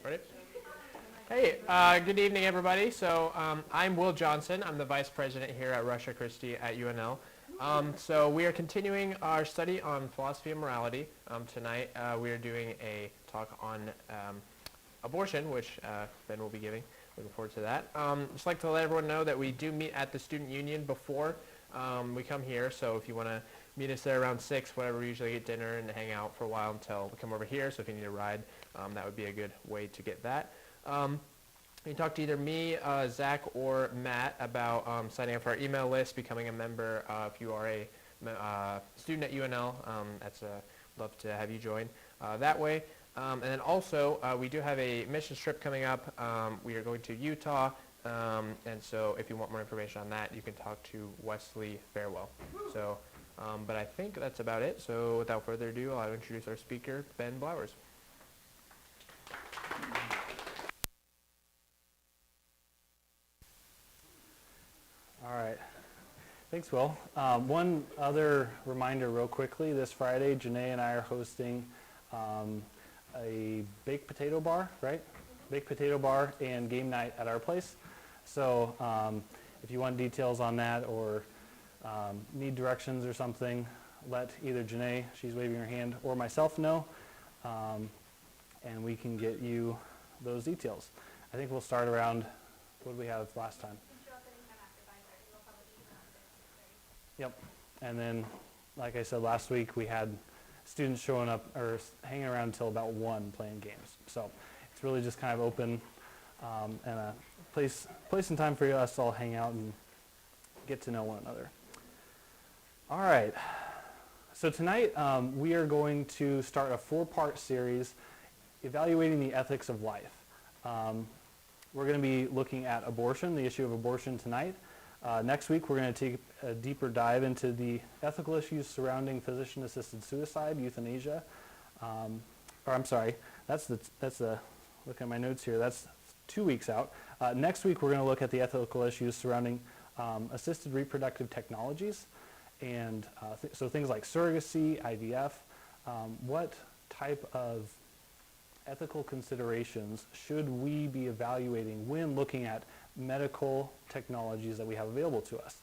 Ready? Hey, good evening, everybody. So I'm Will Johnson. I'm the Vice President here at Russia Christi at UNL. So we are continuing our study on philosophy and morality. Tonight we are doing a talk on abortion, which Ben will be giving. Looking forward to that. Just like to let everyone know that we do meet at the Student Union before we come here. So if you want to meet us there around 6, whatever, we usually get dinner and hang out for a while until we come over here. So if you need a ride, that would be a good way to get that. You can talk to either me, Zach, or Matt about signing up for our email list, becoming a member if you are a student at UNL. Love to have you join that way. And then also, we do have a mission trip coming up. We are going to Utah, and so if you want more information on that, you can talk to Wesley Fairwell. So, but I think that's about it. So without further ado, I'll introduce our speaker, Ben Blowers. All right. Thanks, Will. One other reminder real quickly. This Friday, Janae and I are hosting a baked potato bar, right? Baked potato bar and game night at our place. So if you want details on that or need directions or something, let either Janae, she's waving her hand, or myself know, and we can get you those details. I think we'll start around, what did we have last time? Yep. And then, like I said last week, we had students showing up or hanging around until about 1 playing games. So it's really just kind of open and a place and time for us to all hang out and get to know one another. All right. So tonight we are going to start a 4-part series evaluating the ethics of life. We're going to be looking at abortion, the issue of abortion tonight. Next week, we're going to take a deeper dive into the ethical issues surrounding physician-assisted suicide, euthanasia. Look at my notes here, that's 2 weeks out. Next week, we're going to look at the ethical issues surrounding assisted reproductive technologies. And so things like surrogacy, IVF, what type of ethical considerations should we be evaluating when looking at medical technologies that we have available to us.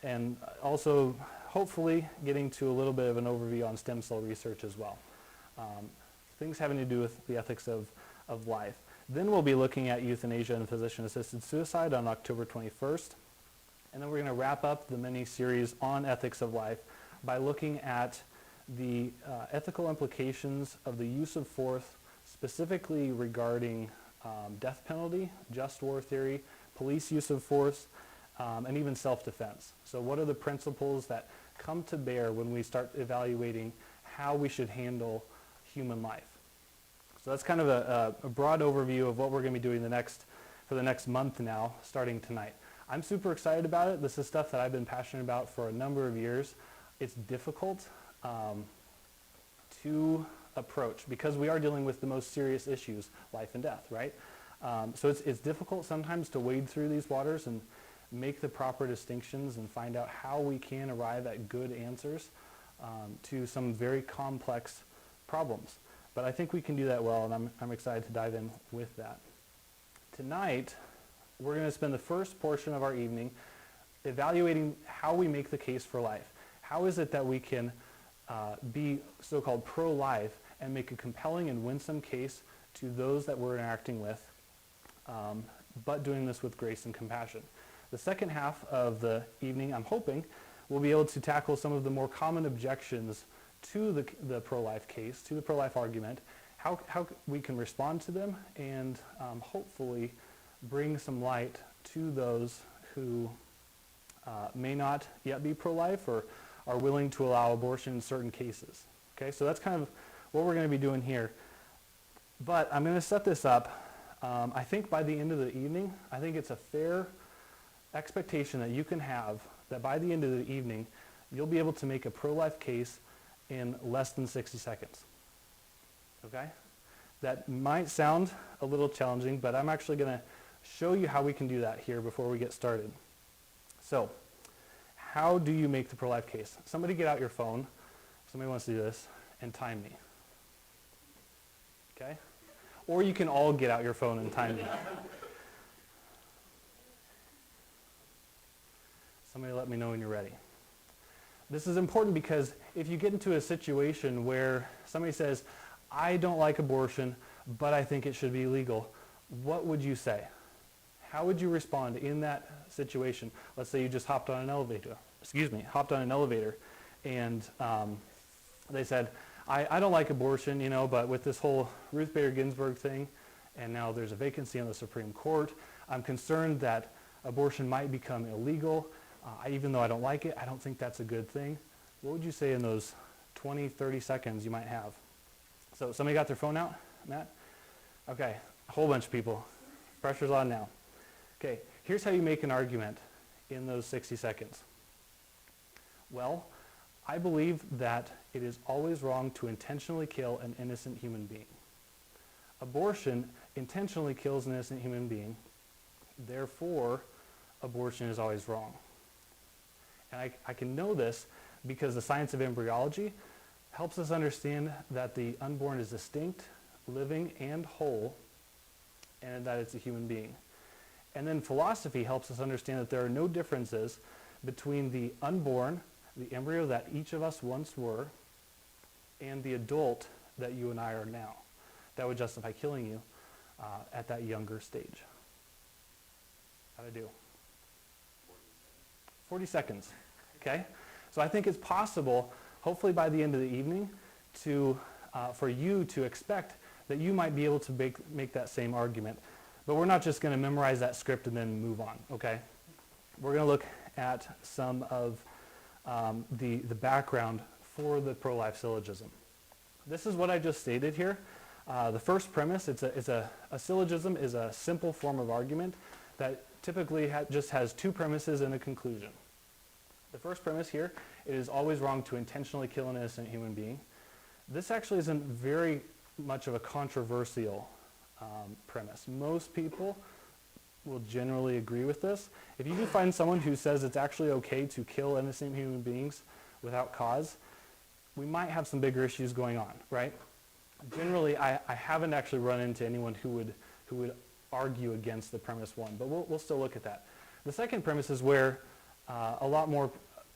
And also, hopefully, getting to a little bit of an overview on stem cell research as well. Things having to do with the ethics of life. Then we'll be looking at euthanasia and physician-assisted suicide on October 21st. And then we're going to wrap up the mini-series on ethics of life by looking at the ethical implications of the use of force, specifically regarding death penalty, just war theory, police use of force, and even self-defense. So what are the principles that come to bear when we start evaluating how we should handle human life? So that's kind of a broad overview of what we're going to be doing for the next month now, starting tonight. I'm super excited about it. This is stuff that I've been passionate about for a number of years. It's difficult to approach because we are dealing with the most serious issues, life and death, right? So it's difficult sometimes to wade through these waters and make the proper distinctions and find out how we can arrive at good answers to some very complex problems. But I think we can do that well, and I'm excited to dive in with that. Tonight, we're going to spend the first portion of our evening evaluating how we make the case for life. How is it that we can be so-called pro-life and make a compelling and winsome case to those that we're interacting with, but doing this with grace and compassion. The second half of the evening, I'm hoping, we'll be able to tackle some of the more common objections to the pro-life case, to the pro-life argument, how we can respond to them, and hopefully bring some light to those who may not yet be pro-life or are willing to allow abortion in certain cases. Okay, so that's kind of what we're going to be doing here. But I'm going to set this up. I think by the end of the evening, I think it's a fair expectation that you can have that by the end of the evening, you'll be able to make a pro-life case in less than 60 seconds. Okay? That might sound a little challenging, but I'm actually going to show you how we can do that here before we get started. So, how do you make the pro-life case? Somebody get out your phone. Somebody wants to do this and time me. Okay? Or you can all get out your phone and time me. Somebody let me know when you're ready. This is important because if you get into a situation where somebody says, I don't like abortion, but I think it should be legal, what would you say? How would you respond in that situation? Let's say you just hopped on an elevator, and they said, I don't like abortion, but with this whole Ruth Bader Ginsburg thing, and now there's a vacancy on the Supreme Court, I'm concerned that abortion might become illegal. Even though I don't like it, I don't think that's a good thing. What would you say in those 20, 30 seconds you might have? So somebody got their phone out? Matt? Okay, a whole bunch of people. Pressure's on now. Okay, here's how you make an argument in those 60 seconds. Well, I believe that it is always wrong to intentionally kill an innocent human being. Abortion intentionally kills an innocent human being. Therefore, abortion is always wrong. And I can know this because the science of embryology helps us understand that the unborn is distinct, living, and whole, and that it's a human being. And then philosophy helps us understand that there are no differences between the unborn, the embryo that each of us once were, and the adult that you and I are now. That would justify killing you at that younger stage. How'd I do? 40 seconds, okay? So I think it's possible, hopefully by the end of the evening, for you to expect that you might be able to make that same argument. But we're not just going to memorize that script and then move on, okay? We're going to look at some of the background for the pro-life syllogism. This is what I just stated here. The first premise, a syllogism is a simple form of argument that typically just has two premises and a conclusion. The first premise here, it is always wrong to intentionally kill an innocent human being. This actually isn't very much of a controversial premise. Most people will generally agree with this. If you do find someone who says it's actually okay to kill innocent human beings without cause, we might have some bigger issues going on, right? Generally, I haven't actually run into anyone who would argue against the premise one, but we'll still look at that. The second premise is where a lot more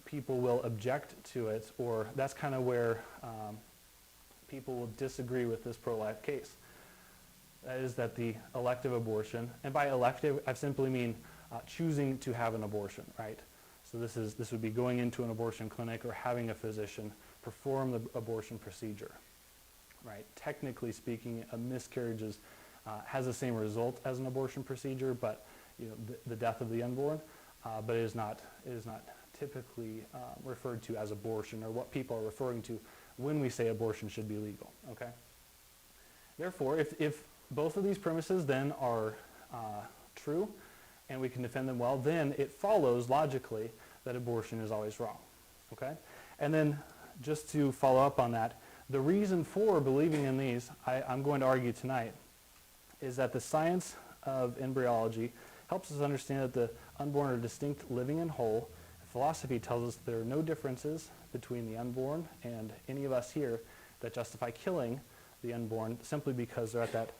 people will object to it, or that's kind of where people will disagree with this pro-life case. That is that the elective abortion, and by elective, I simply mean choosing to have an abortion, right? So this would be going into an abortion clinic or having a physician perform the abortion procedure, right? Technically speaking, a miscarriage has the same result as an abortion procedure, but the death of the unborn, but it is not typically referred to as abortion, or what people are referring to when we say abortion should be legal, okay? Therefore, if both of these premises then are true, and we can defend them well, then it follows logically that abortion is always wrong, okay? And then just to follow up on that, the reason for believing in these, I'm going to argue tonight, is that the science of embryology helps us understand that the unborn are distinct, living, and whole. Philosophy tells us there are no differences between the unborn and any of us here that justify killing the unborn simply because they're at that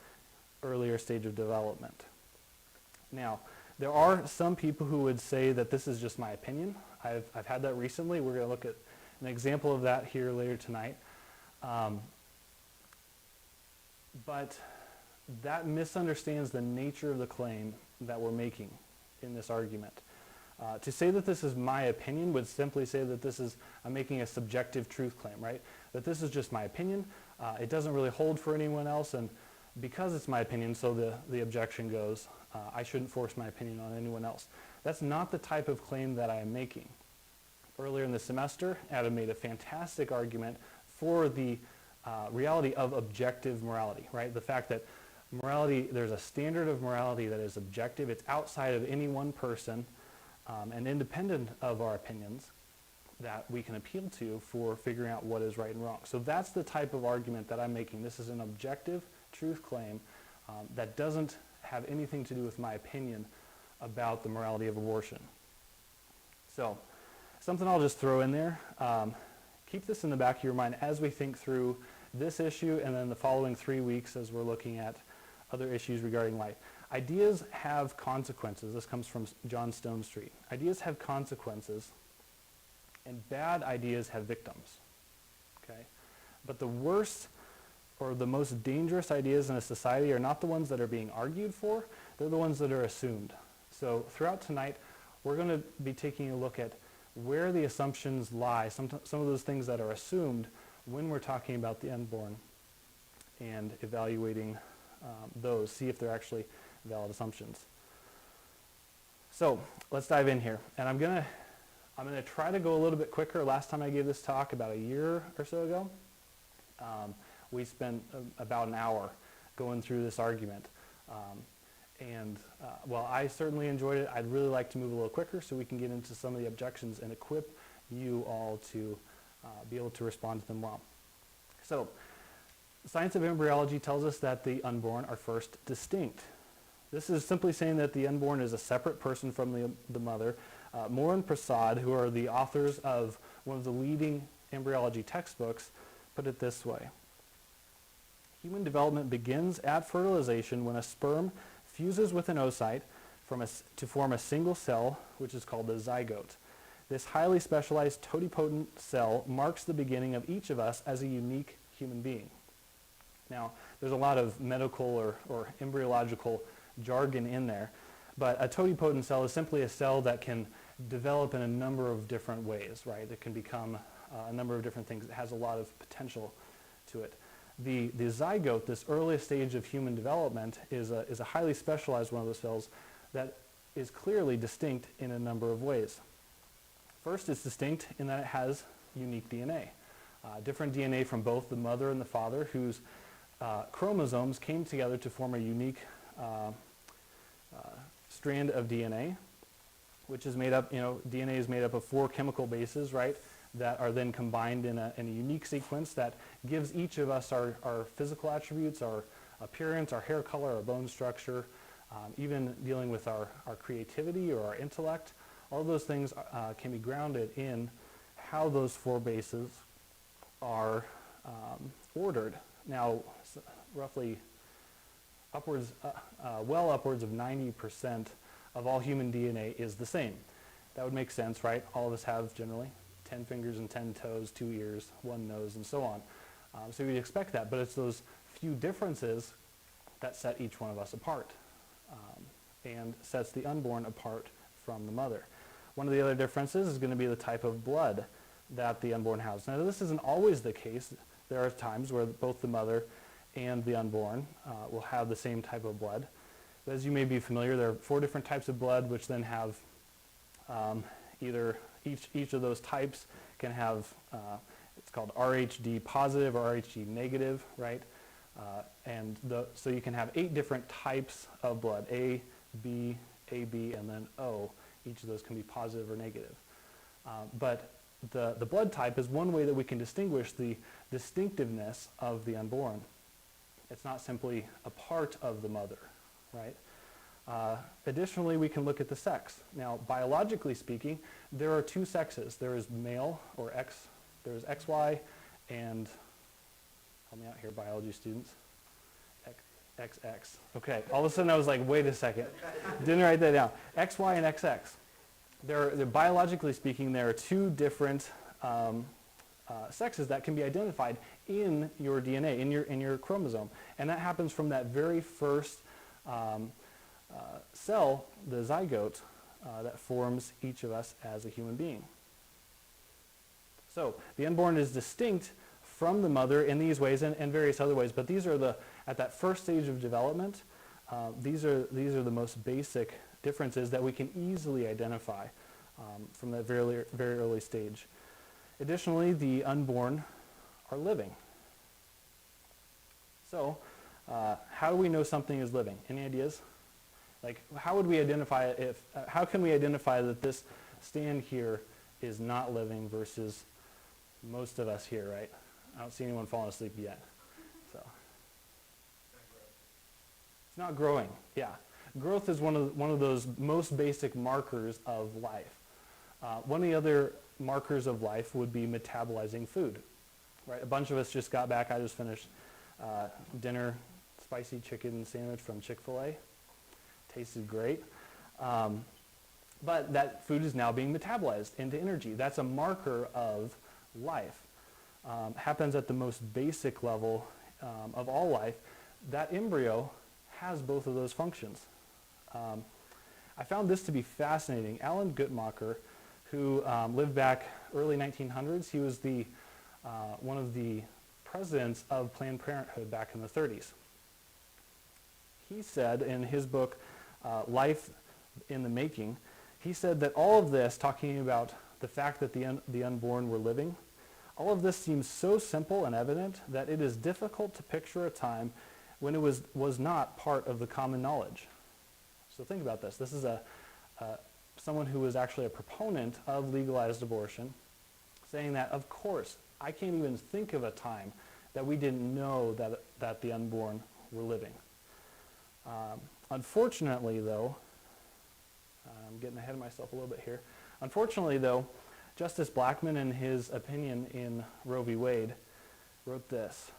earlier stage of development. Now, there are some people who would say that this is just my opinion. I've had that recently. We're going to look at an example of that here later tonight. But that misunderstands the nature of the claim that we're making in this argument. To say that this is my opinion would simply say that I'm making a subjective truth claim, right? That this is just my opinion. It doesn't really hold for anyone else, and because it's my opinion, so the objection goes, I shouldn't force my opinion on anyone else. That's not the type of claim that I am making. Earlier in the semester, Adam made a fantastic argument for the reality of objective morality, right? The fact that morality, there's a standard of morality that is objective. It's outside of any one person and independent of our opinions that we can appeal to for figuring out what is right and wrong. So that's the type of argument that I'm making. This is an objective truth claim that doesn't have anything to do with my opinion about the morality of abortion. So something I'll just throw in there. Keep this in the back of your mind as we think through this issue and then the following 3 weeks as we're looking at other issues regarding life. Ideas have consequences. This comes from John Stonestreet. Ideas have consequences, and bad ideas have victims. Okay? But the worst or the most dangerous ideas in a society are not the ones that are being argued for, they're the ones that are assumed. So throughout tonight, we're going to be taking a look at where the assumptions lie, some of those things that are assumed when we're talking about the unborn, and evaluating those, see if they're actually valid assumptions. So let's dive in here. And I'm gonna try to go a little bit quicker. Last time I gave this talk, about a year or so ago, we spent about an hour going through this argument. While I certainly enjoyed it, I'd really like to move a little quicker so we can get into some of the objections and equip you all to be able to respond to them well. So, science of embryology tells us that the unborn are first distinct. This is simply saying that the unborn is a separate person from the mother. Moore and Prasad, who are the authors of one of the leading embryology textbooks, put it this way. Human development begins at fertilization when a sperm fuses with an oocyte to form a single cell, which is called the zygote. This highly specialized totipotent cell marks the beginning of each of us as a unique human being. Now, there's a lot of medical or embryological jargon in there, but a totipotent cell is simply a cell that can develop in a number of different ways, right? It can become a number of different things. It has a lot of potential to it. The zygote, this earliest stage of human development, is a highly specialized one of those cells that is clearly distinct in a number of ways. First, it's distinct in that it has unique DNA. Different DNA from both the mother and the father, whose chromosomes came together to form a unique strand of DNA, which is made up, DNA is made up of 4 chemical bases, right, that are then combined in a unique sequence that gives each of us our physical attributes, our appearance, our hair color, our bone structure, even dealing with our creativity or our intellect. All of those things can be grounded in how those 4 bases are ordered. Now, roughly upwards of 90% of all human DNA is the same. That would make sense, right? All of us have generally 10 fingers and 10 toes, 2 ears, 1 nose, and so on. So you'd expect that, but it's those few differences that set each one of us apart and sets the unborn apart from the mother. One of the other differences is going to be the type of blood that the unborn has. Now, this isn't always the case. There are times where both the mother and the unborn will have the same type of blood. But as you may be familiar, there are 4 different types of blood, which then have either each of those types can have, it's called RHD positive or RHD negative, right? So you can have 8 different types of blood, A, B, AB, and then O. Each of those can be positive or negative. But the blood type is one way that we can distinguish the distinctiveness of the unborn. It's not simply a part of the mother, right? Additionally, we can look at the sex. Now, biologically speaking, there are 2 sexes. There is male, or X, there is XY, and, help me out here, biology students, XX. Okay, all of a sudden I was like, wait a second. Didn't write that down. XY and XX. Biologically speaking, there are 2 different sexes that can be identified in your DNA, in your chromosome. And that happens from that very first cell, the zygote, that forms each of us as a human being. So the unborn is distinct from the mother in these ways and various other ways, but these are at that first stage of development, these are the most basic differences that we can easily identify from that very early stage. Additionally, the unborn are living. So, how do we know something is living? Any ideas? Like, how would we identify it how can we identify that this stand here is not living versus most of us here, right? I don't see anyone falling asleep yet. So, it's not growing. Yeah, growth is one of those most basic markers of life. One of the other markers of life would be metabolizing food. Right, a bunch of us just got back. I just finished dinner, spicy chicken sandwich from Chick-fil-A. Tasted great. But that food is now being metabolized into energy. That's a marker of life. Happens at the most basic level of all life. That embryo has both of those functions. I found this to be fascinating. Alan Guttmacher, who lived back early 1900s, he was one of the presidents of Planned Parenthood back in the 30s. He said in his book, Life in the Making, he said that all of this, talking about the fact that the unborn were living, all of this seems so simple and evident that it is difficult to picture a time when it was not part of the common knowledge. So think about this. This is someone who was actually a proponent of legalized abortion, saying that, of course, I can't even think of a time that we didn't know that the unborn were living. Unfortunately, though, I'm getting ahead of myself a little bit here. Unfortunately, though, Justice Blackmun, in his opinion in Roe v. Wade, wrote this: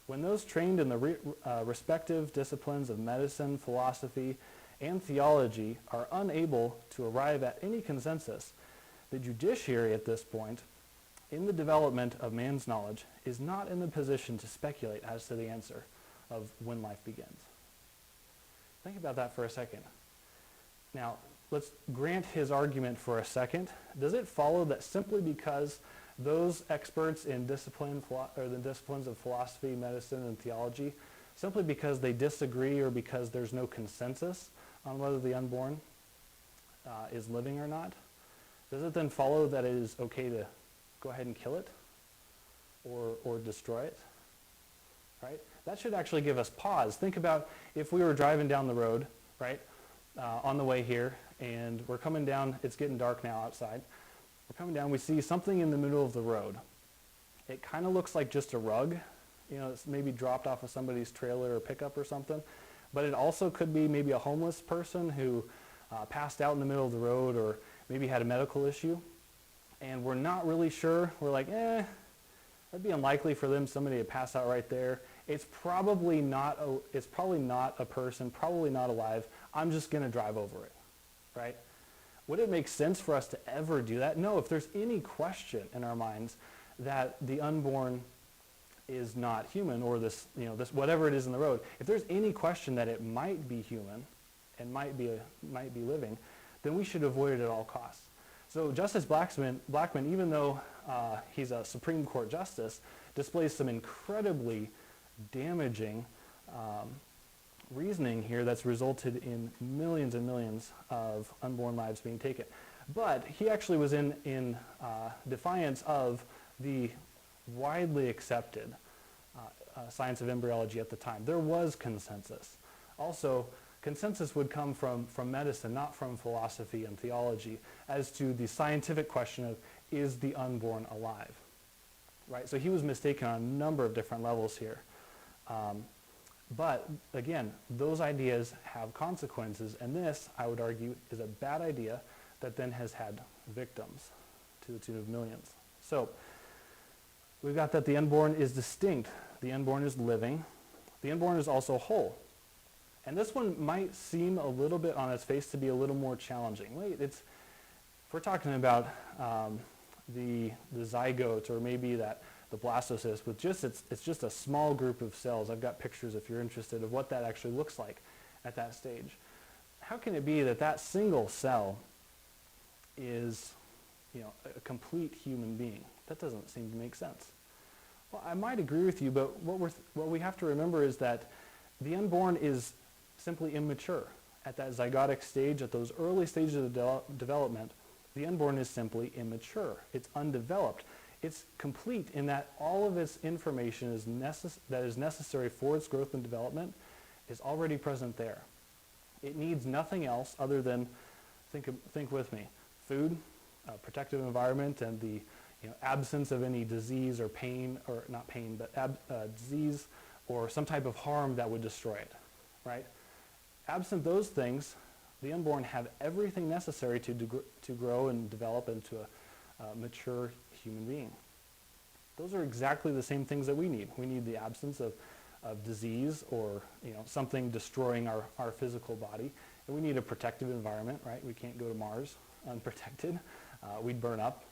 when those trained in the respective disciplines of medicine, philosophy, and theology are unable to arrive at any consensus, the judiciary at this point, in the development of man's knowledge, is not in the position to speculate as to the answer of when life begins. Think about that for a second. Now, let's grant his argument for a second. Does it follow that simply because those experts in the disciplines of philosophy, medicine, and theology, simply because they disagree or because there's no consensus on whether the unborn is living or not, does it then follow that it is okay to go ahead and kill it or destroy it? Right? That should actually give us pause. Think about if we were driving down the road, right, on the way here, and we're coming down, it's getting dark now outside. We're coming down, we see something in the middle of the road. It kind of looks like just a rug. You know, it's maybe dropped off of somebody's trailer or pickup or something. But it also could be maybe a homeless person who passed out in the middle of the road or maybe had a medical issue. And we're not really sure. We're like, that'd be unlikely for somebody to pass out right there. It's probably not a person, probably not alive. I'm just going to drive over it, right? Would it make sense for us to ever do that? No, if there's any question in our minds that the unborn is not human, or this whatever it is in the road, if there's any question that it might be human and might be living, then we should avoid it at all costs. So Justice Blackmun, even though he's a Supreme Court justice, displays some incredibly damaging reasoning here that's resulted in millions and millions of unborn lives being taken. But he actually was in defiance of the widely accepted science of embryology at the time. There was consensus. Also, consensus would come from medicine, not from philosophy and theology, as to the scientific question of, is the unborn alive? Right? So he was mistaken on a number of different levels here. But again, those ideas have consequences, and this, I would argue, is a bad idea that then has had victims to the tune of millions. So we've got that the unborn is distinct. The unborn is living. The unborn is also whole. And this one might seem a little bit on its face to be a little more challenging. Wait, if we're talking about the zygote, or maybe the blastocyst, with it's just a small group of cells. I've got pictures if you're interested of what that actually looks like at that stage. How can it be that single cell is, a complete human being? That doesn't seem to make sense. Well, I might agree with you, but what we have to remember is that the unborn is simply immature. At that zygotic stage, at those early stages of development, the unborn is simply immature. It's undeveloped. It's complete in that all of its information that is necessary for its growth and development is already present there. It needs nothing else other than, think with me, food, protective environment, and the absence of any disease or pain, or not pain, but disease or some type of harm that would destroy it, right? Absent those things, the unborn have everything necessary to grow and develop into a mature human being. Those are exactly the same things that we need. We need the absence of of disease or something destroying our physical body. And we need a protective environment, right? We can't go to Mars unprotected. We'd burn up.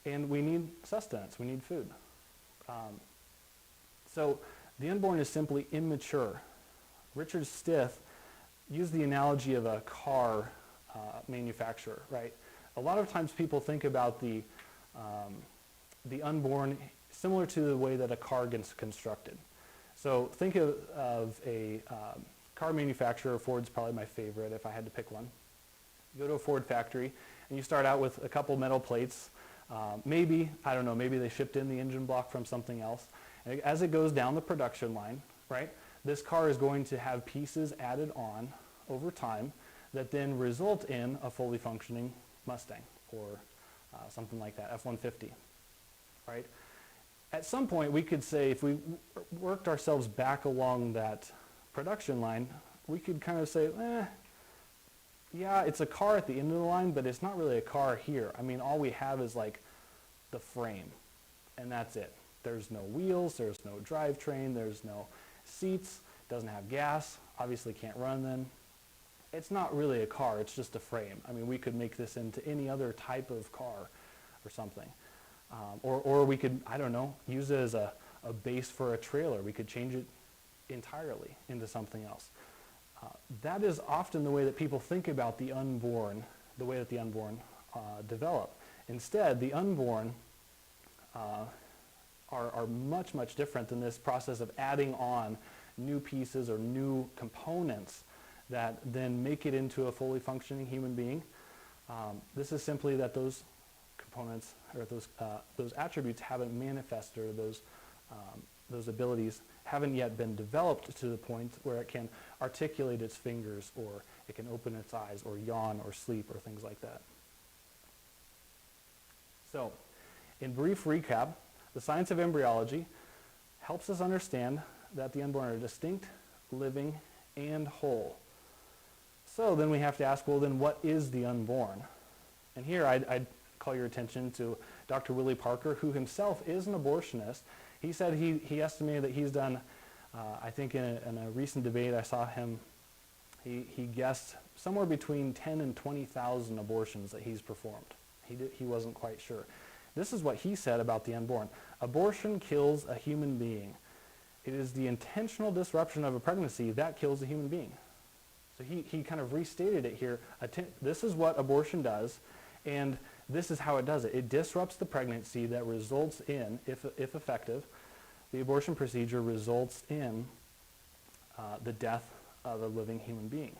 And we need sustenance. We need food. So the unborn is simply immature. Richard Stith used the analogy of a car manufacturer, right? A lot of times people think about the unborn similar to the way that a car gets constructed. So think of a car manufacturer. Ford's probably my favorite if I had to pick one. You go to a Ford factory and you start out with a couple metal plates. Maybe they shipped in the engine block from something else. And as it goes down the production line, right, this car is going to have pieces added on over time that then result in a fully functioning Mustang or something like that, F-150, right? At some point, we could say if we worked ourselves back along that production line, we could kind of say, yeah, it's a car at the end of the line, but it's not really a car here. I mean, all we have is like the frame, and that's it. There's no wheels, there's no drivetrain, there's no seats, doesn't have gas, obviously can't run then. It's not really a car, it's just a frame. I mean, we could make this into any other type of car or something. Or we could, use it as a base for a trailer. We could change it entirely into something else. That is often the way that people think about the unborn, the way that the unborn develop. Instead, the unborn are much, much different than this process of adding on new pieces or new components that then make it into a fully functioning human being. This is simply that those components or those attributes haven't manifested, or those abilities haven't yet been developed to the point where it can articulate its fingers, or it can open its eyes, or yawn, or sleep, or things like that. So, in brief recap, the science of embryology helps us understand that the unborn are distinct, living, and whole. So then we have to ask, well, then what is the unborn? And here I'd call your attention to Dr. Willie Parker, who himself is an abortionist. He said he estimated that he's done, I think in a recent debate I saw him, he guessed somewhere between 10 and 20,000 abortions that he's performed. He wasn't quite sure. This is what he said about the unborn. Abortion kills a human being. It is the intentional disruption of a pregnancy that kills a human being. So he kind of restated it here. This is what abortion does, and this is how it does it. It disrupts the pregnancy that results in, if effective, the abortion procedure results in the death of a living human being.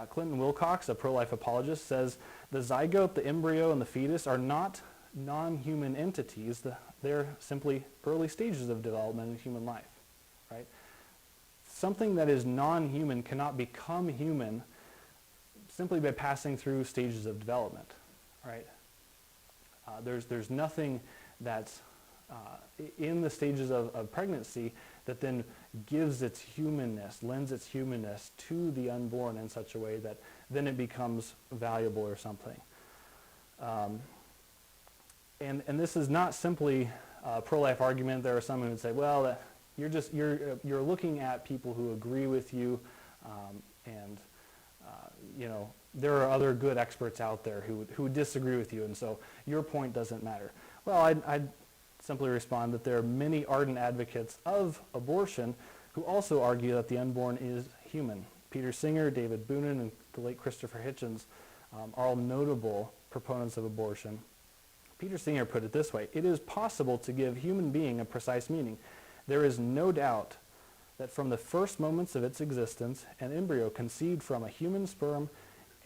Clinton Wilcox, a pro-life apologist, says the zygote, the embryo, and the fetus are not non-human entities. They're simply early stages of development in human life, right? Something that is non-human cannot become human simply by passing through stages of development, right? There's nothing that's in the stages of pregnancy that then gives its humanness, lends its humanness to the unborn in such a way that then it becomes valuable or something. And this is not simply a pro-life argument. There are some who would say, well, you're looking at people who agree with you, and there are other good experts out there who would disagree with you, and so your point doesn't matter. Well, I'd simply respond that there are many ardent advocates of abortion who also argue that the unborn is human. Peter Singer, David Boonen, and the late Christopher Hitchens are all notable proponents of abortion. Peter Singer put it this way: it is possible to give human being a precise meaning. There is no doubt that from the first moments of its existence, an embryo conceived from a human sperm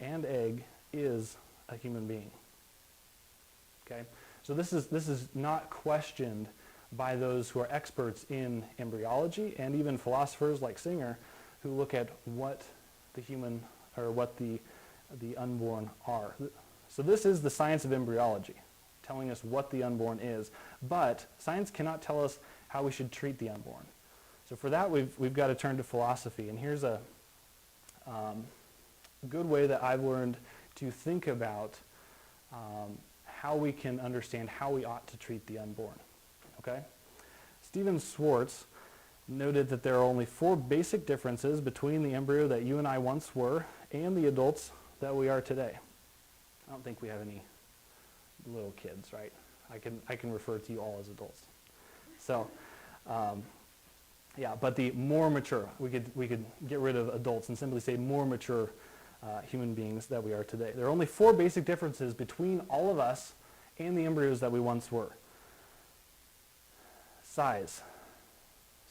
and egg is a human being. Okay? So this is not questioned by those who are experts in embryology, and even philosophers like Singer who look at what the human, or what the unborn are. So this is the science of embryology, telling us what the unborn is, but science cannot tell us how we should treat the unborn. So for that, we've got to turn to philosophy, and here's a good way that I've learned to think about how we can understand how we ought to treat the unborn. Okay? Stephen Schwartz noted that there are only 4 basic differences between the embryo that you and I once were and the adults that we are today. I don't think we have any little kids, right? I can refer to you all as adults. So, yeah, but the more mature, we could get rid of adults and simply say more mature human beings that we are today. There are only 4 basic differences between all of us and the embryos that we once were. Size.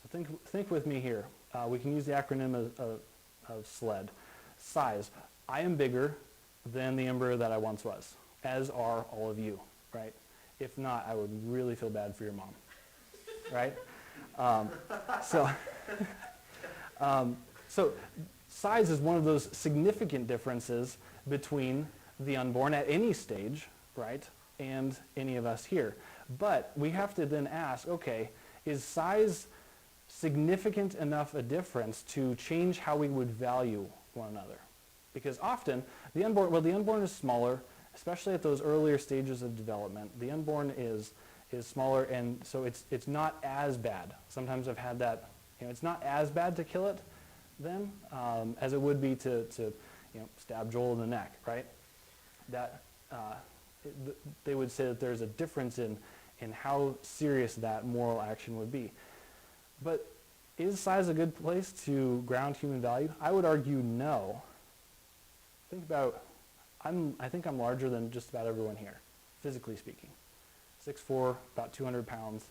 So think with me here. We can use the acronym of SLED. Size. I am bigger than the embryo that I once was, as are all of you, right? If not, I would really feel bad for your mom, right? So size is one of those significant differences between the unborn at any stage, right, and any of us here. But we have to then ask, okay, is size significant enough a difference to change how we would value one another? Because often, the unborn is smaller, especially at those earlier stages of development. The unborn is smaller, and so it's not as bad. Sometimes I've had that, it's not as bad to kill it then as it would be to stab Joel in the neck, right? That they would say that there's a difference in how serious that moral action would be. But is size a good place to ground human value? I would argue no. Think about, I think I'm larger than just about everyone here, physically speaking. 6'4", about 200 pounds,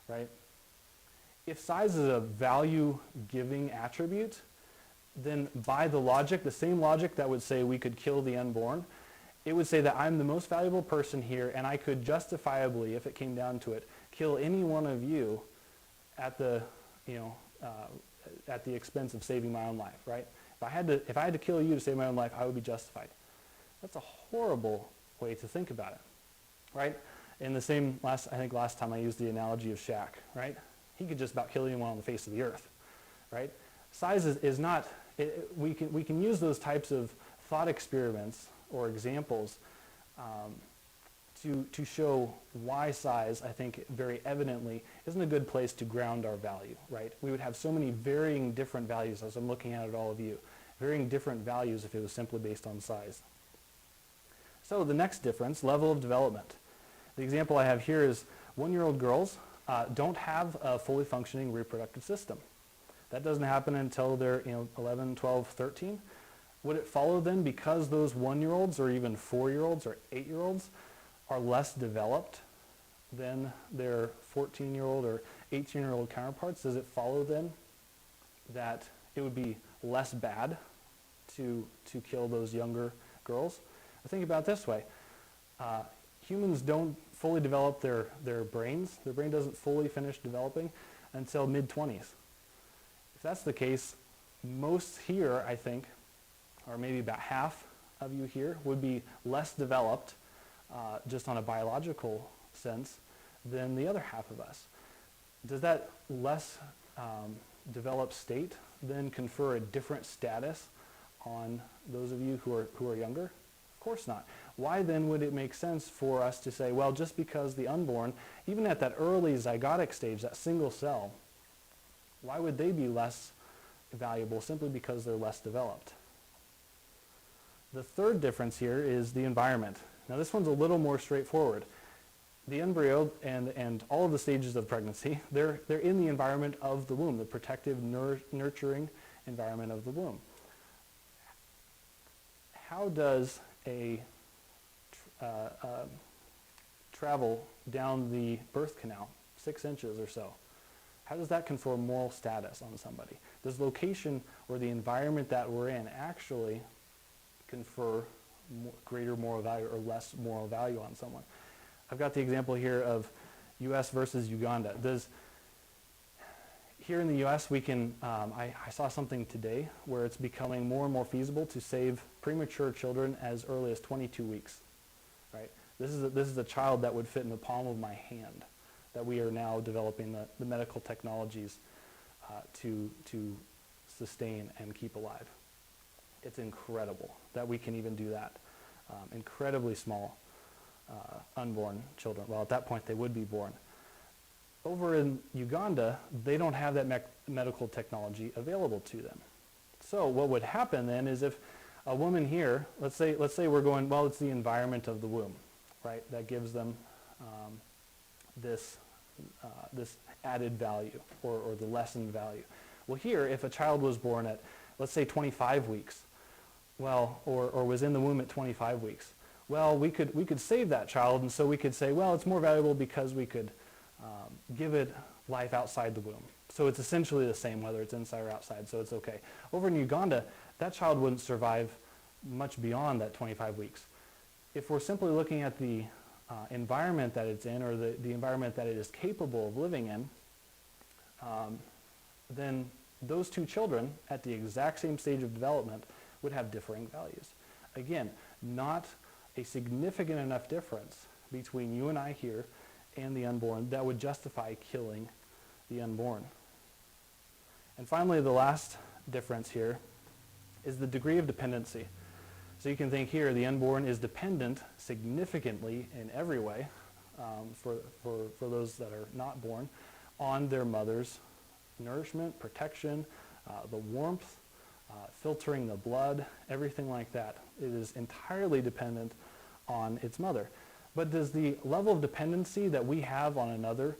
right? If size is a value-giving attribute, then by the logic, the same logic that would say we could kill the unborn, it would say that I'm the most valuable person here, and I could justifiably, if it came down to it, kill any one of you at the, at the expense of saving my own life, right? If I had to kill you to save my own life, I would be justified. That's a horrible way to think about it, right? In the same, I think last time I used the analogy of Shaq, right? He could just about kill anyone on the face of the earth, right? Size is not, we can use those types of thought experiments or examples to show why size, I think very evidently, isn't a good place to ground our value, right? We would have so many varying different values, as I'm looking at all of you, varying different values if it was simply based on size. So the next difference, level of development. The example I have here is 1-year-old girls don't have a fully functioning reproductive system. That doesn't happen until they're 11, 12, 13. Would it follow then, because those 1-year-olds or even 4-year-olds or 8-year-olds are less developed than their 14-year-old or 18-year-old counterparts, does it follow then that it would be less bad to kill those younger girls? Think about it this way. Humans don't fully develop their brains. Their brain doesn't fully finish developing until mid-20s. If that's the case, most here, I think, or maybe about half of you here, would be less developed just on a biological sense than the other half of us. Does that less developed state then confer a different status on those of you who are younger? Of course not. Why then would it make sense for us to say, well, just because the unborn, even at that early zygotic stage, that single cell, why would they be less valuable simply because they're less developed? The third difference here is the environment. Now this one's a little more straightforward. The embryo and all of the stages of pregnancy, they're in the environment of the womb, the protective, nurturing environment of the womb. How does a travel down the birth canal, 6 inches or so, how does that confer moral status on somebody? Does location or the environment that we're in actually confer greater moral value or less moral value on someone? I've got the example here of U.S. versus Uganda. Here in the U.S. we can, I saw something today where it's becoming more and more feasible to save premature children as early as 22 weeks, right? This is a child that would fit in the palm of my hand, that we are now developing the medical technologies to sustain and keep alive. It's incredible that we can even do that. Incredibly small unborn children. Well, at that point they would be born. Over in Uganda, they don't have that medical technology available to them. So what would happen then is if a woman here, let's say we're going, well, it's the environment of the womb, right? That gives them this added value or the lessened value. Well, here, if a child was born at, let's say, 25 weeks, well, or was in the womb at 25 weeks, well, we could save that child, and so we could say, well, it's more valuable because we could give it life outside the womb. So it's essentially the same whether it's inside or outside, so it's okay. Over in Uganda, that child wouldn't survive much beyond that 25 weeks. If we're simply looking at the environment that it's in or the environment that it is capable of living in, then those two children at the exact same stage of development would have differing values. Again, not a significant enough difference between you and I here and the unborn that would justify killing the unborn. And finally, the last difference here is the degree of dependency. So you can think here, the unborn is dependent significantly in every way, for those that are not born, on their mother's nourishment, protection, the warmth, filtering the blood, everything like that. It is entirely dependent on its mother. But does the level of dependency that we have on another,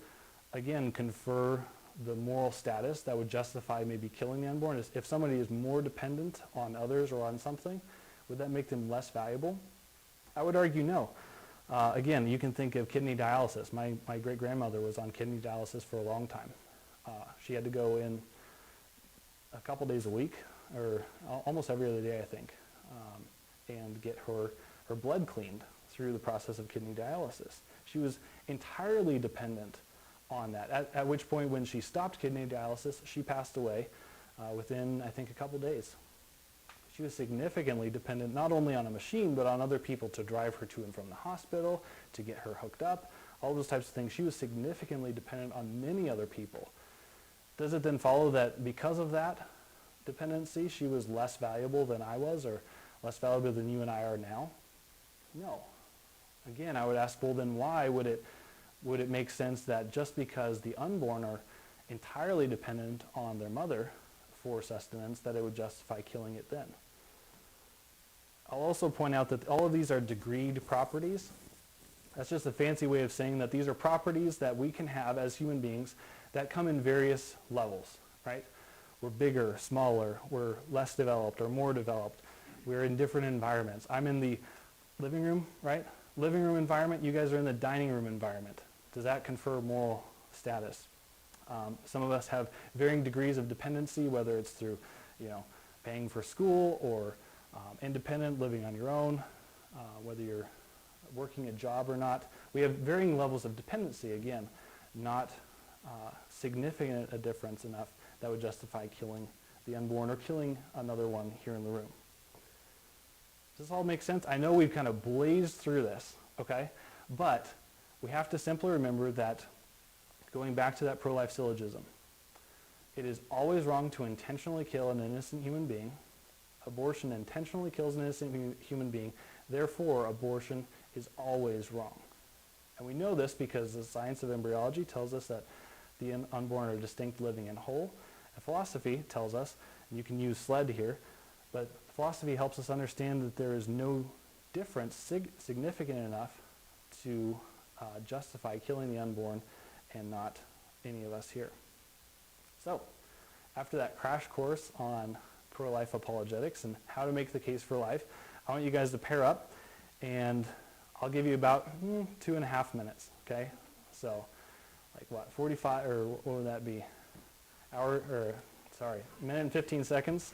again, confer the moral status that would justify maybe killing the unborn? If somebody is more dependent on others or on something, would that make them less valuable? I would argue no. Again, you can think of kidney dialysis. My great-grandmother was on kidney dialysis for a long time. She had to go in a couple days a week, or almost every other day, I think, and get her blood cleaned through the process of kidney dialysis. She was entirely dependent on that, at which point when she stopped kidney dialysis, she passed away within, I think, a couple days. She was significantly dependent not only on a machine, but on other people to drive her to and from the hospital, to get her hooked up, all those types of things. She was significantly dependent on many other people. Does it then follow that because of that dependency, she was less valuable than I was, or less valuable than you and I are now? No. Again, I would ask, well, then why would it make sense that just because the unborn are entirely dependent on their mother for sustenance, that it would justify killing it then? I'll also point out that all of these are degreed properties. That's just a fancy way of saying that these are properties that we can have as human beings that come in various levels, right? We're bigger, smaller, we're less developed or more developed. We're in different environments. I'm in the living room, right? Living room environment, you guys are in the dining room environment. Does that confer moral status? Some of us have varying degrees of dependency, whether it's through, paying for school or independent, living on your own, whether you're working a job or not. We have varying levels of dependency, again, not significant a difference enough that would justify killing the unborn or killing another one here in the room. Does this all make sense? I know we've kind of blazed through this, okay? But we have to simply remember that, going back to that pro-life syllogism, it is always wrong to intentionally kill an innocent human being. Abortion intentionally kills an innocent human being. Therefore, abortion is always wrong. And we know this because the science of embryology tells us that the unborn are distinct, living, and whole. And philosophy tells us, and you can use SLED here, but philosophy helps us understand that there is no difference significant enough to justify killing the unborn and not any of us here. So, after that crash course on pro-life apologetics and how to make the case for life, I want you guys to pair up, and I'll give you about 2.5 minutes, okay? So, like what, 45, or what would that be? Minute and 15 seconds.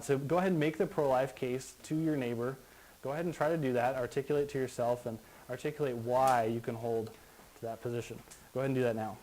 So go ahead and make the pro-life case to your neighbor. Go ahead and try to do that. Articulate to yourself and articulate why you can hold to that position. Go ahead and do that now.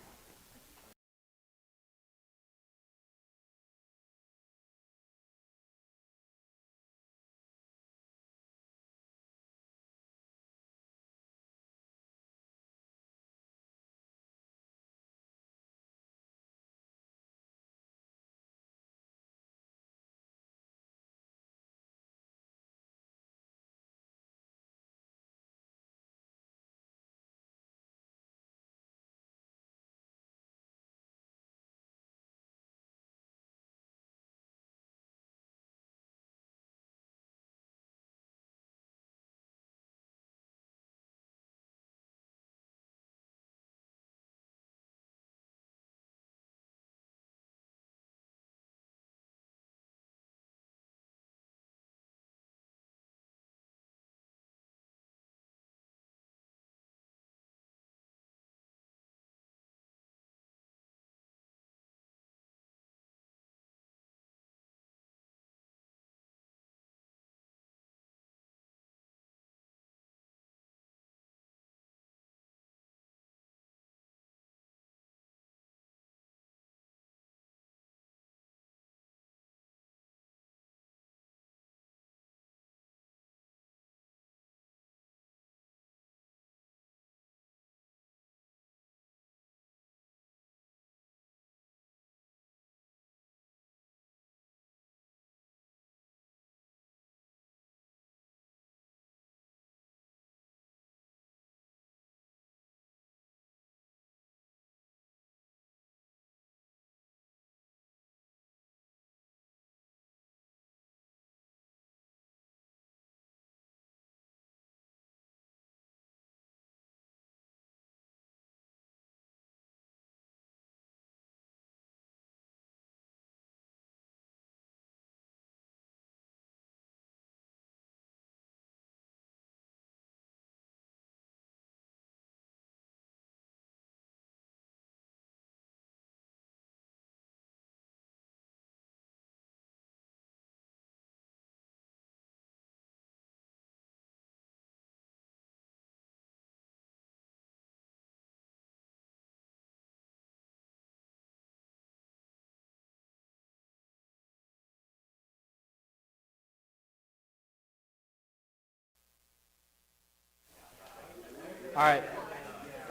All right.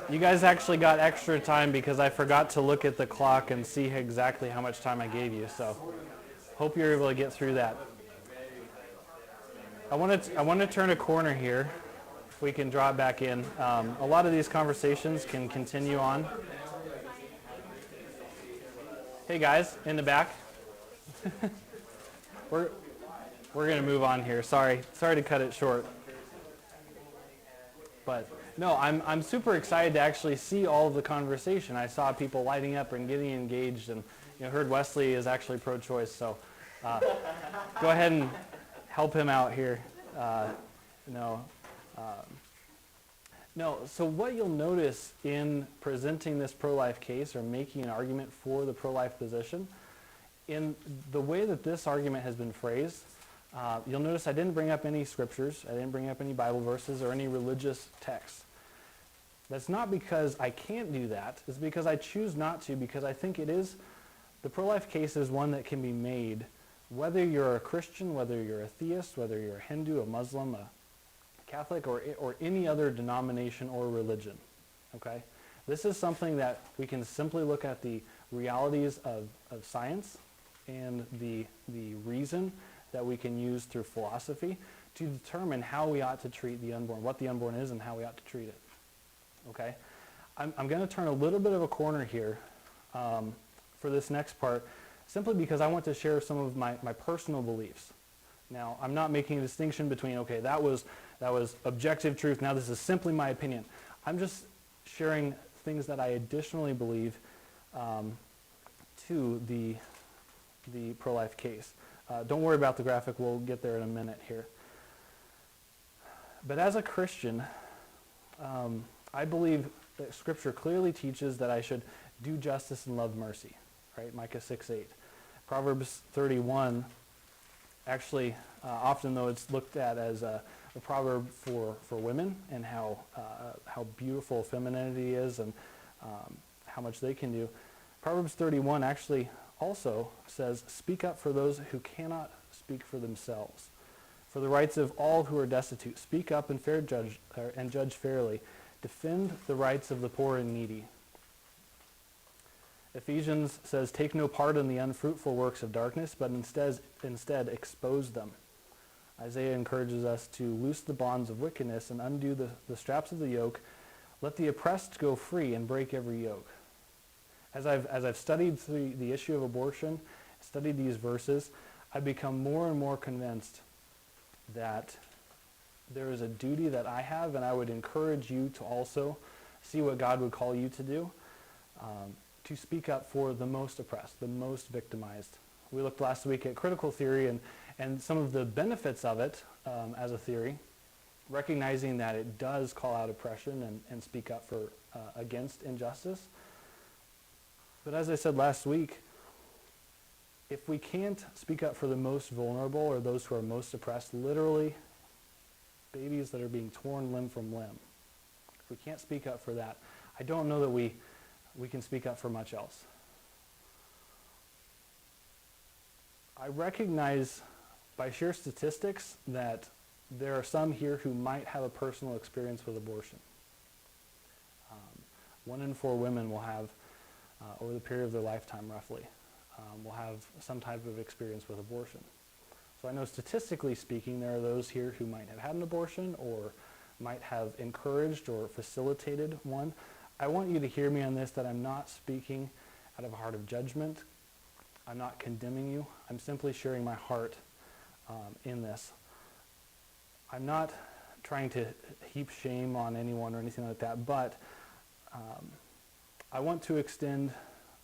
You guys actually got extra time because I forgot to look at the clock and see exactly how much time I gave you. So hope you're able to get through that. I want to turn a corner here. If we can draw it back in. A lot of these conversations can continue on. Hey guys, in the back. We're going to move on here. Sorry to cut it short. But no, I'm super excited to actually see all of the conversation. I saw people lighting up and getting engaged, and heard Wesley is actually pro-choice. So go ahead and help him out here. No. So what you'll notice in presenting this pro-life case or making an argument for the pro-life position, in the way that this argument has been phrased, you'll notice I didn't bring up any scriptures, I didn't bring up any Bible verses or any religious texts. That's not because I can't do that, it's because I choose not to, because I think the pro-life case is one that can be made whether you're a Christian, whether you're a theist, whether you're a Hindu, a Muslim, a Catholic, or any other denomination or religion, okay? This is something that we can simply look at the realities of science and the reason that we can use through philosophy to determine how we ought to treat the unborn, what the unborn is and how we ought to treat it, okay? I'm going to turn a little bit of a corner here for this next part, simply because I want to share some of my personal beliefs. Now, I'm not making a distinction between, okay, that was objective truth, now this is simply my opinion. I'm just sharing things that I additionally believe to the pro-life case. Don't worry about the graphic, we'll get there in a minute here. But as a Christian, I believe that Scripture clearly teaches that I should do justice and love mercy, right? Micah 6:8. Proverbs 31, actually, often though it's looked at as a proverb for women and how beautiful femininity is and how much they can do. Proverbs 31 actually also says, speak up for those who cannot speak for themselves. For the rights of all who are destitute, speak up and judge fairly. Defend the rights of the poor and needy. Ephesians says, take no part in the unfruitful works of darkness, but instead expose them. Isaiah encourages us to loose the bonds of wickedness and undo the straps of the yoke. Let the oppressed go free and break every yoke. As I've studied the issue of abortion, studied these verses, I've become more and more convinced that there is a duty that I have, and I would encourage you to also see what God would call you to do, to speak up for the most oppressed, the most victimized. We looked last week at critical theory and some of the benefits of it as a theory, recognizing that it does call out oppression and speak up for against injustice. But as I said last week, if we can't speak up for the most vulnerable or those who are most oppressed, literally babies that are being torn limb from limb, if we can't speak up for that, I don't know that we can speak up for much else. I recognize by sheer statistics that there are some here who might have a personal experience with abortion. 1 in 4 women will have, over the period of their lifetime roughly, will have some type of experience with abortion. So I know statistically speaking, there are those here who might have had an abortion or might have encouraged or facilitated one. I want you to hear me on this, that I'm not speaking out of a heart of judgment. I'm not condemning you. I'm simply sharing my heart in this. I'm not trying to heap shame on anyone or anything like that, but I want to extend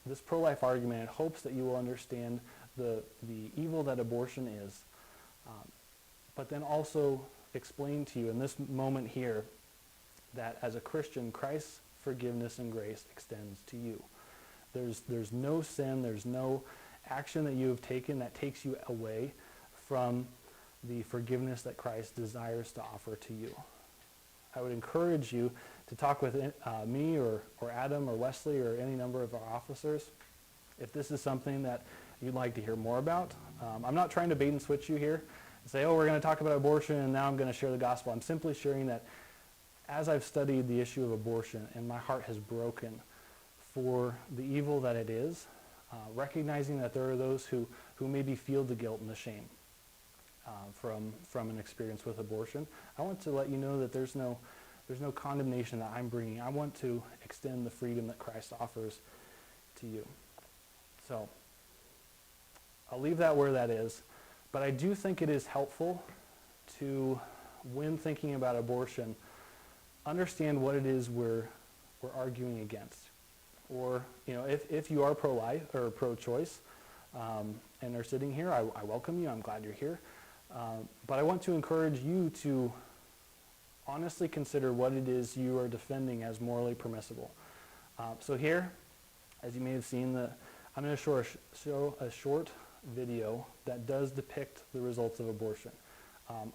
this pro-life argument in hopes that you will understand the evil that abortion is, but then also explain to you in this moment here that as a Christian, Christ's forgiveness and grace extends to you. There's no sin, there's no action that you have taken that takes you away from the forgiveness that Christ desires to offer to you. I would encourage you to talk with me or Adam or Wesley or any number of our officers if this is something that you'd like to hear more about. I'm not trying to bait and switch you here and say, oh, we're going to talk about abortion and now I'm going to share the gospel. I'm simply sharing that as I've studied the issue of abortion, and my heart has broken for the evil that it is, recognizing that there are those who maybe feel the guilt and the shame from an experience with abortion, I want to let you know that there's no condemnation that I'm bringing. I want to extend the freedom that Christ offers to you. So I'll leave that where that is, but I do think it is helpful to, when thinking about abortion, understand what it is we're arguing against. Or, if you are pro-life or pro-choice and are sitting here, I welcome you. I'm glad you're here. But I want to encourage you to honestly consider what it is you are defending as morally permissible. So here, as you may have seen, I'm going to show a short video that does depict the results of abortion.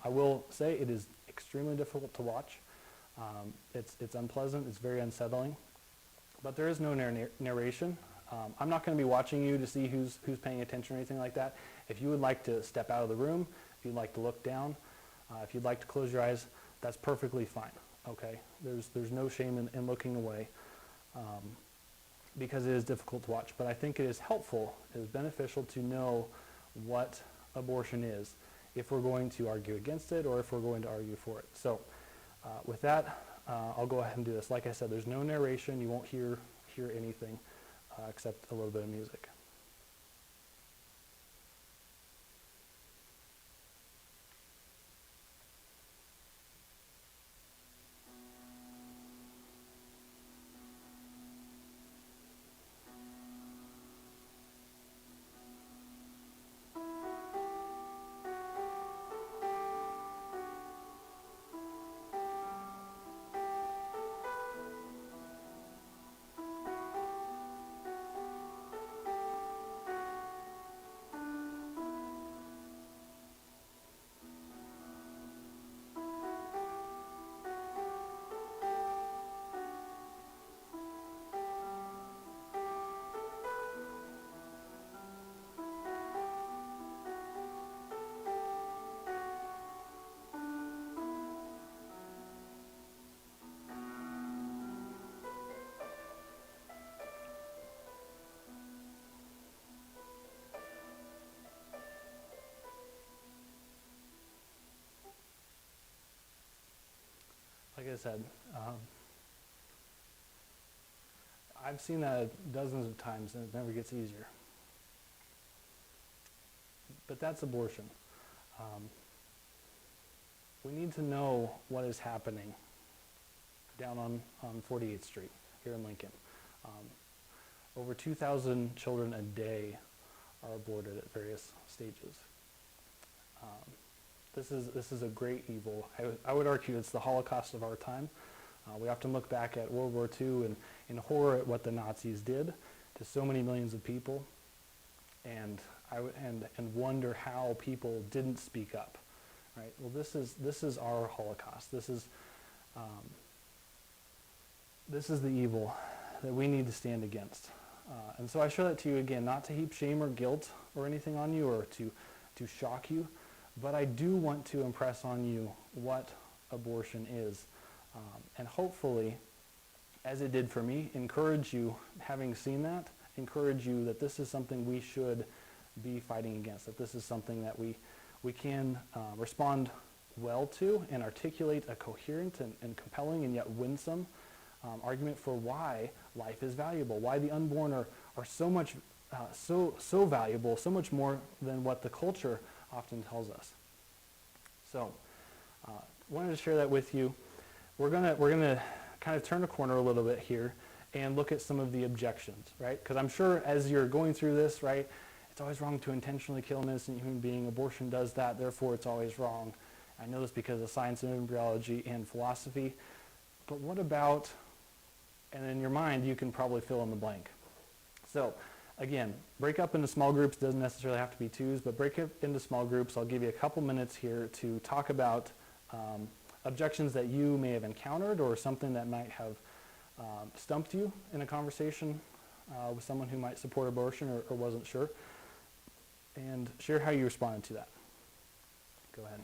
I will say it is extremely difficult to watch. It's unpleasant. It's very unsettling. But there is no narration. I'm not going to be watching you to see who's paying attention or anything like that. If you would like to step out of the room, if you'd like to look down, if you'd like to close your eyes, that's perfectly fine. Okay? There's no shame in looking away because it is difficult to watch. But I think it is helpful, it is beneficial to know what abortion is if we're going to argue against it or if we're going to argue for it. So with that, I'll go ahead and do this. Like I said, there's no narration. You won't hear anything except a little bit of music. Like I said, I've seen that dozens of times and it never gets easier. But that's abortion. We need to know what is happening down on 48th Street here in Lincoln. Over 2,000 children a day are aborted at various stages. This is a great evil. I would argue it's the Holocaust of our time. We often look back at World War II and in horror at what the Nazis did to so many millions of people, and wonder how people didn't speak up. Right? Well, this is our Holocaust. This is the evil that we need to stand against. And so I show that to you again, not to heap shame or guilt or anything on you or to shock you, but I do want to impress on you what abortion is. And hopefully, as it did for me, encourage you, having seen that, encourage you that this is something we should be fighting against, that this is something that we can respond well to and articulate a coherent and compelling and yet winsome argument for why life is valuable, why the unborn are so much, so valuable, so much more than what the culture often tells us. So, wanted to share that with you. We're gonna kind of turn a corner a little bit here and look at some of the objections, right? Because I'm sure as you're going through this, right, it's always wrong to intentionally kill an innocent human being. Abortion does that, therefore it's always wrong. I know this because of science and embryology and philosophy. But what about, and in your mind you can probably fill in the blank. So again, break up into small groups. Doesn't necessarily have to be twos, but break it into small groups. I'll give you a couple minutes here to talk about objections that you may have encountered or something that might have stumped you in a conversation with someone who might support abortion or wasn't sure, and share how you responded to that. Go ahead.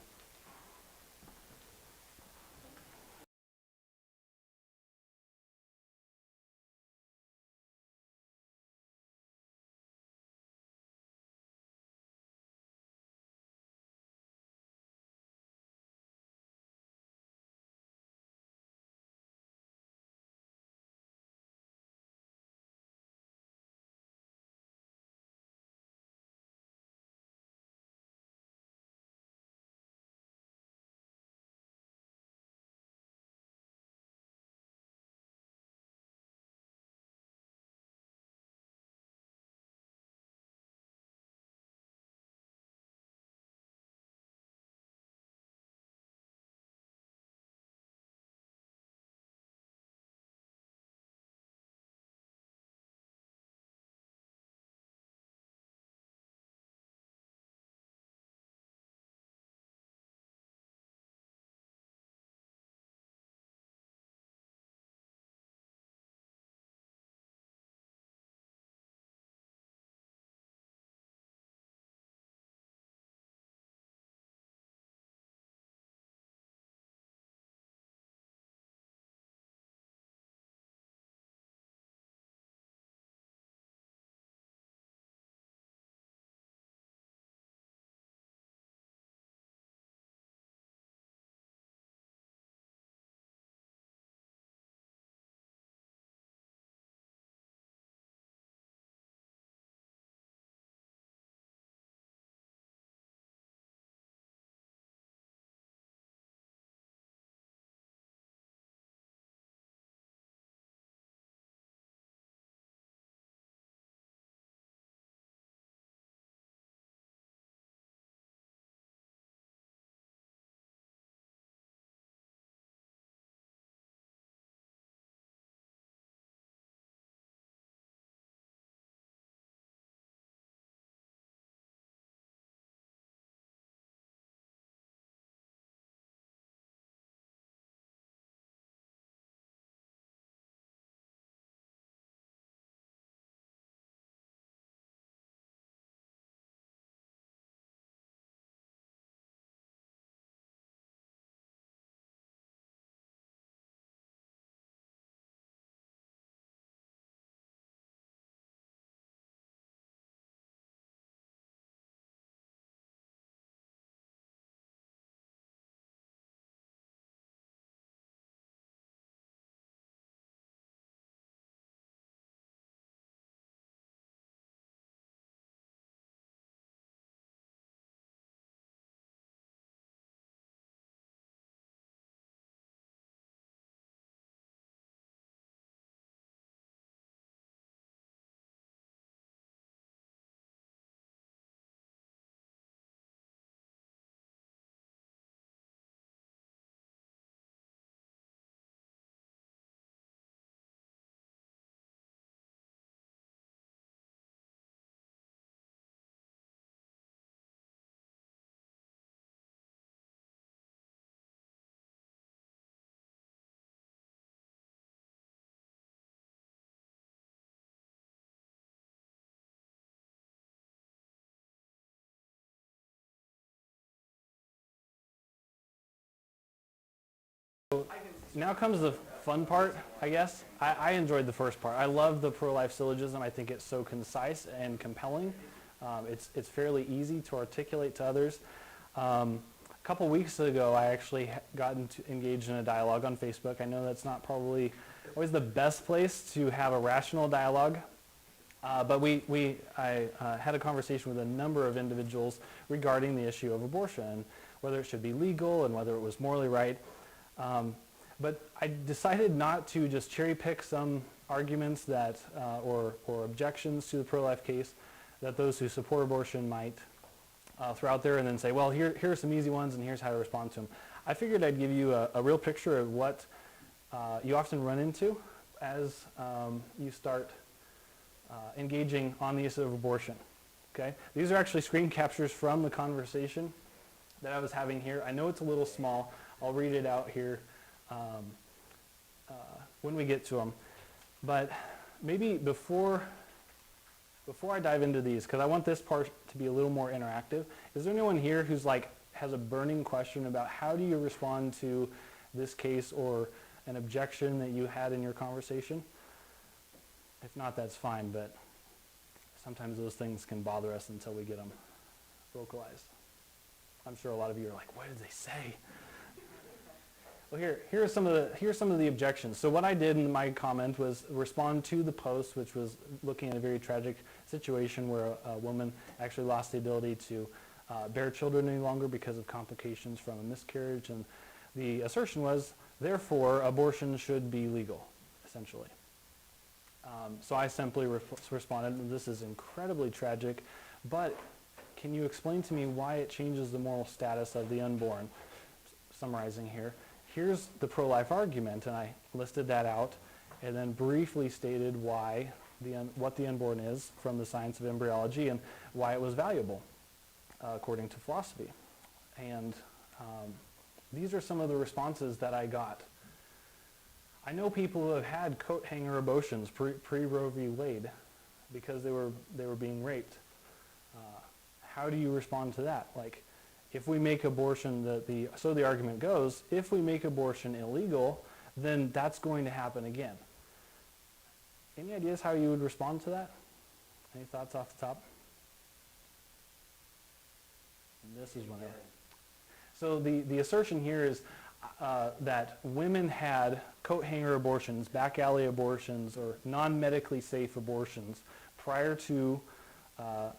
Now comes the fun part, I guess. I enjoyed the first part. I love the pro-life syllogism. I think it's so concise and compelling. It's fairly easy to articulate to others. A couple weeks ago, I actually engaged in a dialogue on Facebook. I know that's not probably always the best place to have a rational dialogue, but I had a conversation with a number of individuals regarding the issue of abortion, and whether it should be legal and whether it was morally right. But I decided not to just cherry pick some arguments that, or objections to the pro-life case that those who support abortion might throw out there and then say, well, here are some easy ones and here's how to respond to them. I figured I'd give you a real picture of what you often run into as you start engaging on the issue of abortion. Okay? These are actually screen captures from the conversation that I was having here. I know it's a little small. I'll read it out here when we get to them. But maybe before I dive into these, because I want this part to be a little more interactive, is there anyone here who's has a burning question about how do you respond to this case or an objection that you had in your conversation? If not, that's fine, but sometimes those things can bother us until we get them vocalized. I'm sure a lot of you are like, what did they say? Well, here are some of the objections. So what I did in my comment was respond to the post, which was looking at a very tragic situation where a woman actually lost the ability to bear children any longer because of complications from a miscarriage, and the assertion was, therefore, abortion should be legal, essentially. So I simply responded, this is incredibly tragic, but can you explain to me why it changes the moral status of the unborn? Summarizing here. Here's the pro-life argument, and I listed that out and then briefly stated why what the unborn is from the science of embryology and why it was valuable according to philosophy. And these are some of the responses that I got. I know people who have had coat hanger abortions pre-Roe v. Wade because they were being raped. How do you respond to that? Like, if we make abortion, so the argument goes, if we make abortion illegal, then that's going to happen again. Any ideas how you would respond to that? Any thoughts off the top? And this is one. So the assertion here is that women had coat hanger abortions, back alley abortions, or non-medically safe abortions prior to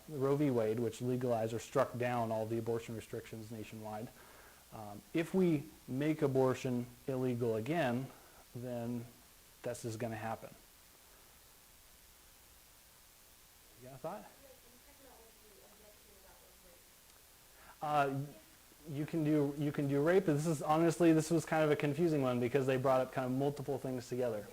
Roe v. Wade, which legalized or struck down all the abortion restrictions nationwide. If we make abortion illegal again, then this is going to happen. You got a thought? You can do rape. This is honestly, this was kind of a confusing one because they brought up kind of multiple things together.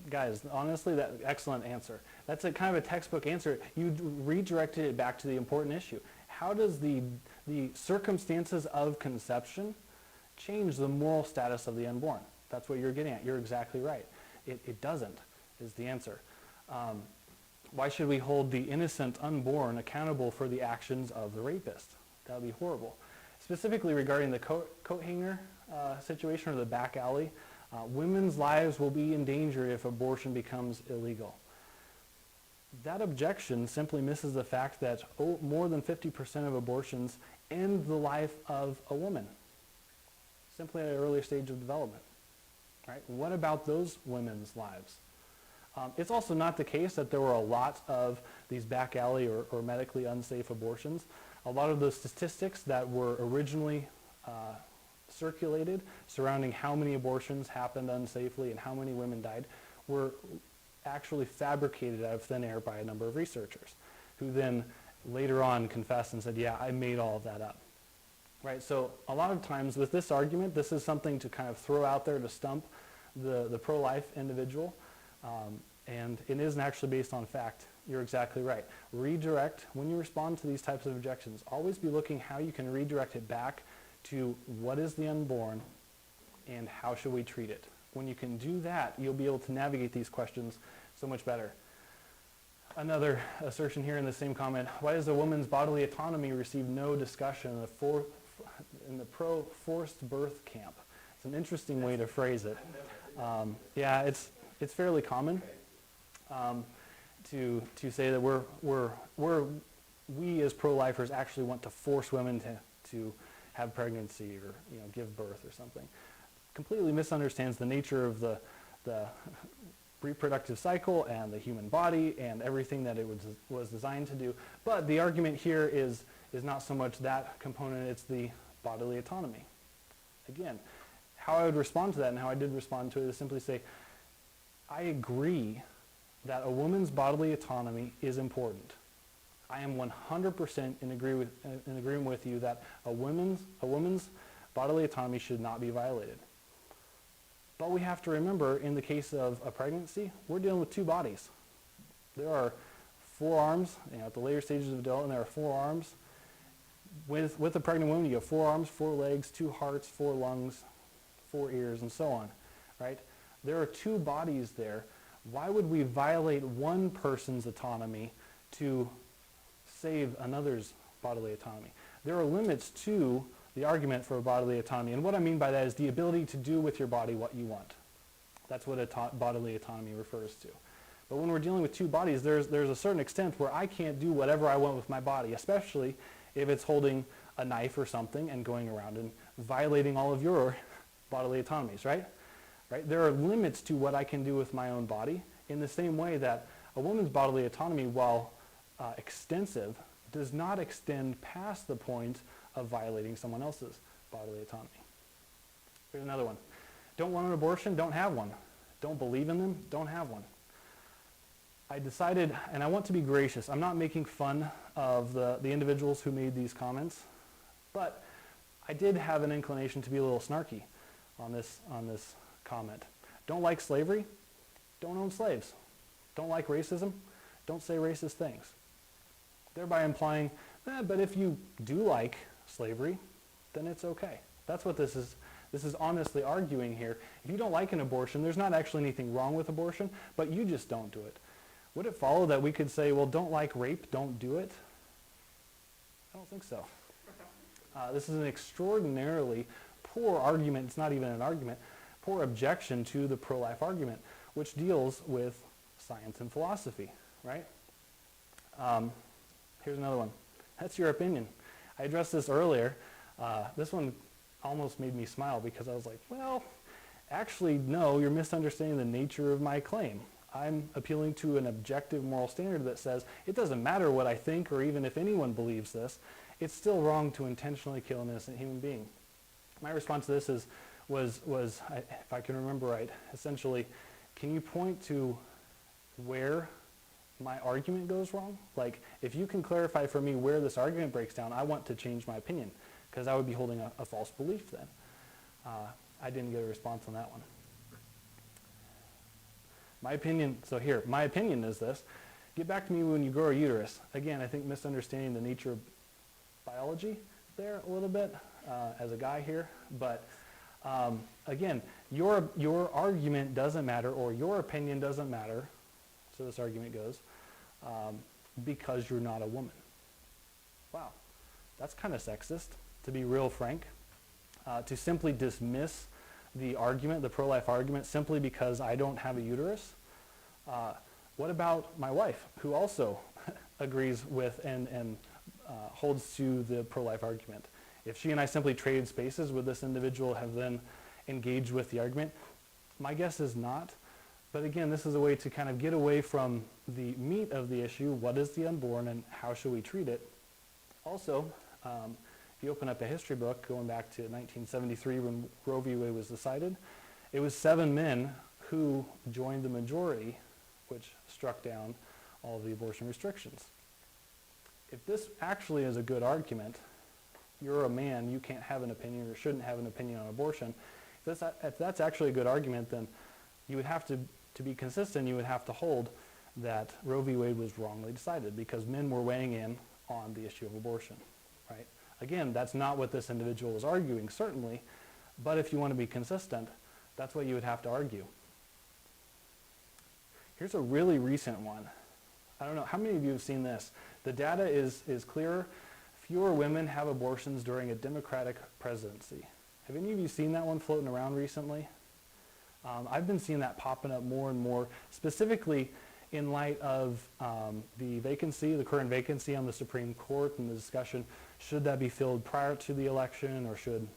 Guys, honestly, excellent answer. That's a kind of a textbook answer. You redirected it back to the important issue. How does the circumstances of conception change the moral status of the unborn? That's what you're getting at. You're exactly right. It doesn't, is the answer. Why should we hold the innocent unborn accountable for the actions of the rapist? That would be horrible. Specifically regarding the coat hanger situation or the back alley, women's lives will be in danger if abortion becomes illegal. That objection simply misses the fact that more than 50% of abortions end the life of a woman, simply at an earlier stage of development. Right? What about those women's lives? It's also not the case that there were a lot of these back alley or medically unsafe abortions. A lot of the statistics that were originally circulated surrounding how many abortions happened unsafely and how many women died were actually fabricated out of thin air by a number of researchers who then later on confessed and said, yeah, I made all of that up. Right? So a lot of times with this argument, this is something to kind of throw out there to stump the pro-life individual. And it isn't actually based on fact. You're exactly right. Redirect, when you respond to these types of objections, always be looking how you can redirect it back to what is the unborn and how should we treat it. When you can do that, you'll be able to navigate these questions so much better. Another assertion here in the same comment, why does a woman's bodily autonomy receive no discussion in the pro-forced birth camp? It's an interesting way to phrase it. Yeah, it's fairly common to say that we as pro-lifers actually want to force women to have pregnancy or give birth or something. Completely misunderstands the nature of the reproductive cycle and the human body and everything that it was designed to do. But the argument here is not so much that component, it's the bodily autonomy. Again, how I would respond to that and how I did respond to it is simply say, I agree that a woman's bodily autonomy is important. I am 100% in agreement with you that a woman's bodily autonomy should not be violated. But we have to remember, in the case of a pregnancy, we're dealing with two bodies. There are 4 arms, at the later stages of adult, and there are 4 arms. With a pregnant woman, you have 4 arms, 4 legs, 2 hearts, 4 lungs, 4 ears, and so on, right? There are 2 bodies there. Why would we violate one person's autonomy to save another's bodily autonomy? There are limits to the argument for bodily autonomy. And what I mean by that is the ability to do with your body what you want. That's what bodily autonomy refers to. But when we're dealing with 2 bodies, there's a certain extent where I can't do whatever I want with my body, especially if it's holding a knife or something and going around and violating all of your bodily autonomies, right? There are limits to what I can do with my own body, in the same way that a woman's bodily autonomy, while extensive, does not extend past the point of violating someone else's bodily autonomy. Here's another one. Don't want an abortion? Don't have one. Don't believe in them? Don't have one. I decided, and I want to be gracious, I'm not making fun of the individuals who made these comments, but I did have an inclination to be a little snarky on this comment. Don't like slavery? Don't own slaves. Don't like racism? Don't say racist things. Thereby implying, but if you do like slavery, then it's okay. That's what this is honestly arguing here. If you don't like an abortion, there's not actually anything wrong with abortion, but you just don't do it. Would it follow that we could say, well, don't like rape, don't do it? I don't think so. This is an extraordinarily poor argument. It's not even an argument. Poor objection to the pro-life argument, which deals with science and philosophy, right? Here's another one. That's your opinion. I addressed this earlier. This one almost made me smile because I was like, well, actually, no, you're misunderstanding the nature of my claim. I'm appealing to an objective moral standard that says it doesn't matter what I think or even if anyone believes this, it's still wrong to intentionally kill an innocent human being. My response to this was if I can remember right, essentially, can you point to where my argument goes wrong? Like, if you can clarify for me where this argument breaks down, I want to change my opinion, because I would be holding a false belief then. I didn't get a response on that one. My opinion is this. Get back to me when you grow a uterus. Again, I think misunderstanding the nature of biology there a little bit as a guy here. But again, your argument doesn't matter, or your opinion doesn't matter, so this argument goes, because you're not a woman. Wow, that's kind of sexist, to be real frank. To simply dismiss the argument, the pro-life argument, simply because I don't have a uterus. What about my wife, who also agrees with and holds to the pro-life argument? If she and I simply traded spaces, would this individual have then engaged with the argument? My guess is not. But again, this is a way to kind of get away from the meat of the issue, what is the unborn and how should we treat it? Also, if you open up a history book going back to 1973 when Roe v. Wade was decided, it was 7 men who joined the majority, which struck down all of the abortion restrictions. If this actually is a good argument, you're a man, you can't have an opinion or shouldn't have an opinion on abortion. If that's actually a good argument, then you would have to to be consistent, you would have to hold that Roe v. Wade was wrongly decided because men were weighing in on the issue of abortion, right? Again, that's not what this individual was arguing, certainly, but if you want to be consistent, that's what you would have to argue. Here's a really recent one. I don't know, how many of you have seen this? The data is clearer. Fewer women have abortions during a Democratic presidency. Have any of you seen that one floating around recently? I've been seeing that popping up more and more, specifically in light of the current vacancy on the Supreme Court, and the discussion, should that be filled prior to the election, or should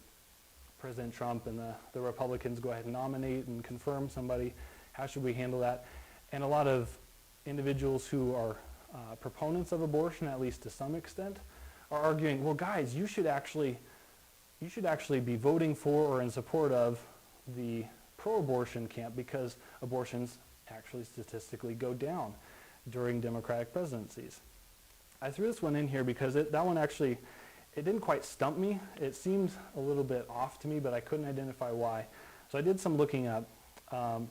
President Trump and the Republicans go ahead and nominate and confirm somebody? How should we handle that? And a lot of individuals who are proponents of abortion, at least to some extent, are arguing, well, guys, you should actually be voting for or in support of the pro-abortion camp, because abortions actually statistically go down during Democratic presidencies. I threw this one in here because that one actually, it didn't quite stump me. It seemed a little bit off to me, but I couldn't identify why. So I did some looking up, and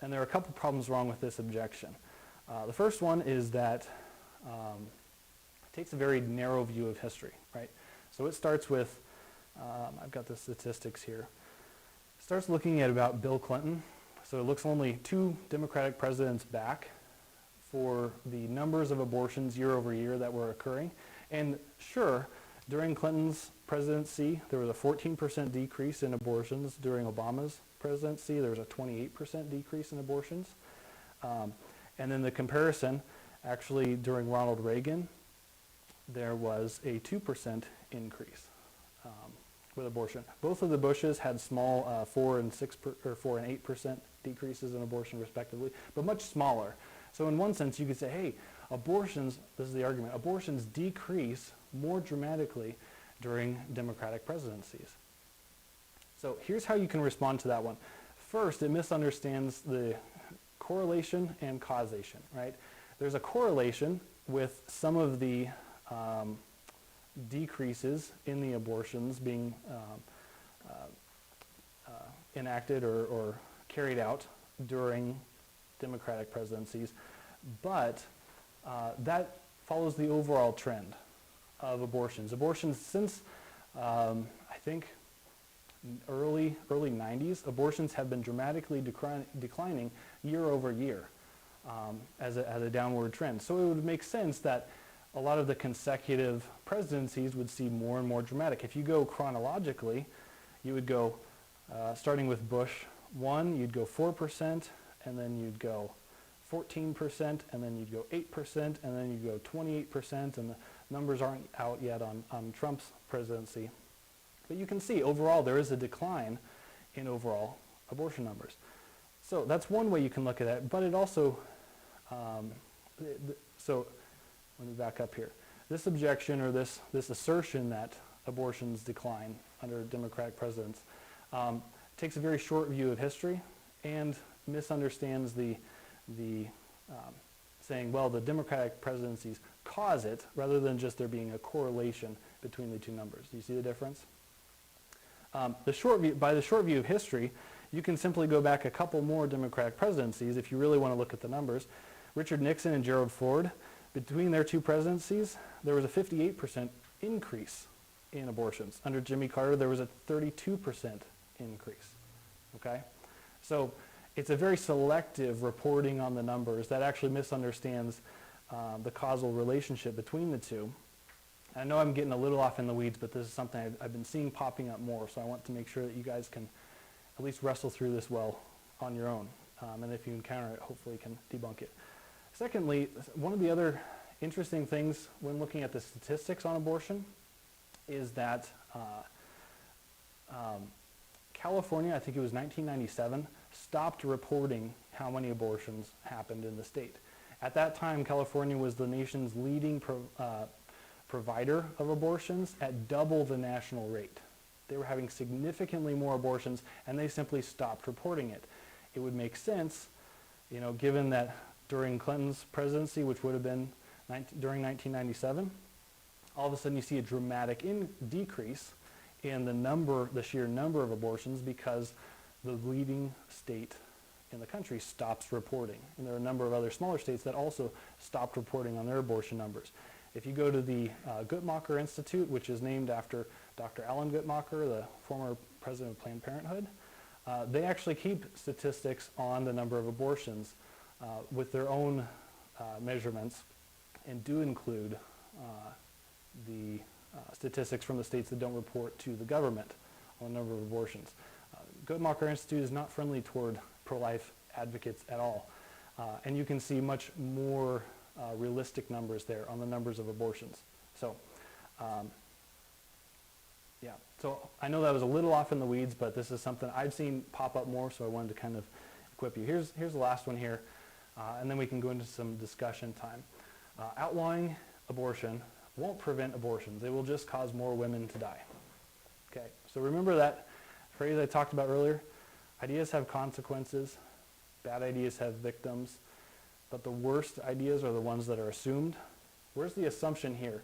there are a couple problems wrong with this objection. The first one is that it takes a very narrow view of history, right? So it starts with, I've got the statistics here. It starts looking at about Bill Clinton. So it looks only 2 Democratic presidents back for the numbers of abortions year over year that were occurring. And sure, during Clinton's presidency, there was a 14% decrease in abortions. During Obama's presidency, there was a 28% decrease in abortions. And then the comparison, actually during Ronald Reagan, there was a 2% increase with abortion. Both of the Bushes had small 4 and 8% decreases in abortion respectively, but much smaller. So in one sense, you could say, hey, abortions, this is the argument, abortions decrease more dramatically during Democratic presidencies. So here's how you can respond to that one. First, it misunderstands the correlation and causation, right? There's a correlation with some of the decreases in the abortions being enacted or carried out during Democratic presidencies, but that follows the overall trend of abortions. Abortions since, I think, early 90s, abortions have been dramatically declining year over year as a downward trend. So it would make sense that a lot of the consecutive presidencies would see more and more dramatic. If you go chronologically, you would go, starting with Bush 1, you'd go 4%, and then you'd go 14%, and then you'd go 8%, and then you'd go 28%, and the numbers aren't out yet on Trump's presidency. But you can see overall there is a decline in overall abortion numbers. So that's one way you can look at it, but it also, so let me back up here. This objection, or this assertion that abortions decline under Democratic presidents takes a very short view of history and misunderstands the saying, well, the Democratic presidencies cause it, rather than just there being a correlation between the two numbers. Do you see the difference? By the short view of history, you can simply go back a couple more Democratic presidencies if you really want to look at the numbers. Richard Nixon and Gerald Ford, between their two presidencies, there was a 58% increase in abortions. Under Jimmy Carter, there was a 32% increase. Okay? So it's a very selective reporting on the numbers that actually misunderstands the causal relationship between the two. I know I'm getting a little off in the weeds, but this is something I've been seeing popping up more, so I want to make sure that you guys can at least wrestle through this well on your own. And if you encounter it, hopefully you can debunk it. Secondly, one of the other interesting things when looking at the statistics on abortion is that California, I think it was 1997, stopped reporting how many abortions happened in the state. At that time, California was the nation's leading provider of abortions at double the national rate. They were having significantly more abortions, and they simply stopped reporting it. It would make sense, you know, given that during Clinton's presidency, which would have been during 1997, all of a sudden you see a dramatic decrease in the sheer number of abortions, because the leading state in the country stops reporting. And there are a number of other smaller states that also stopped reporting on their abortion numbers. If you go to the Guttmacher Institute, which is named after Dr. Alan Guttmacher, the former president of Planned Parenthood, they actually keep statistics on the number of abortions with their own measurements, and do include the statistics from the states that don't report to the government on the number of abortions. Guttmacher Institute is not friendly toward pro-life advocates at all. And you can see much more realistic numbers there on the numbers of abortions. So, yeah, so I know that was a little off in the weeds, but this is something I've seen pop up more, so I wanted to kind of equip you. Here's the last one here, and then we can go into some discussion time. Outlawing abortion won't prevent abortions. It will just cause more women to die. Okay, so remember that phrase I talked about earlier? Ideas have consequences. Bad ideas have victims. But the worst ideas are the ones that are assumed. Where's the assumption here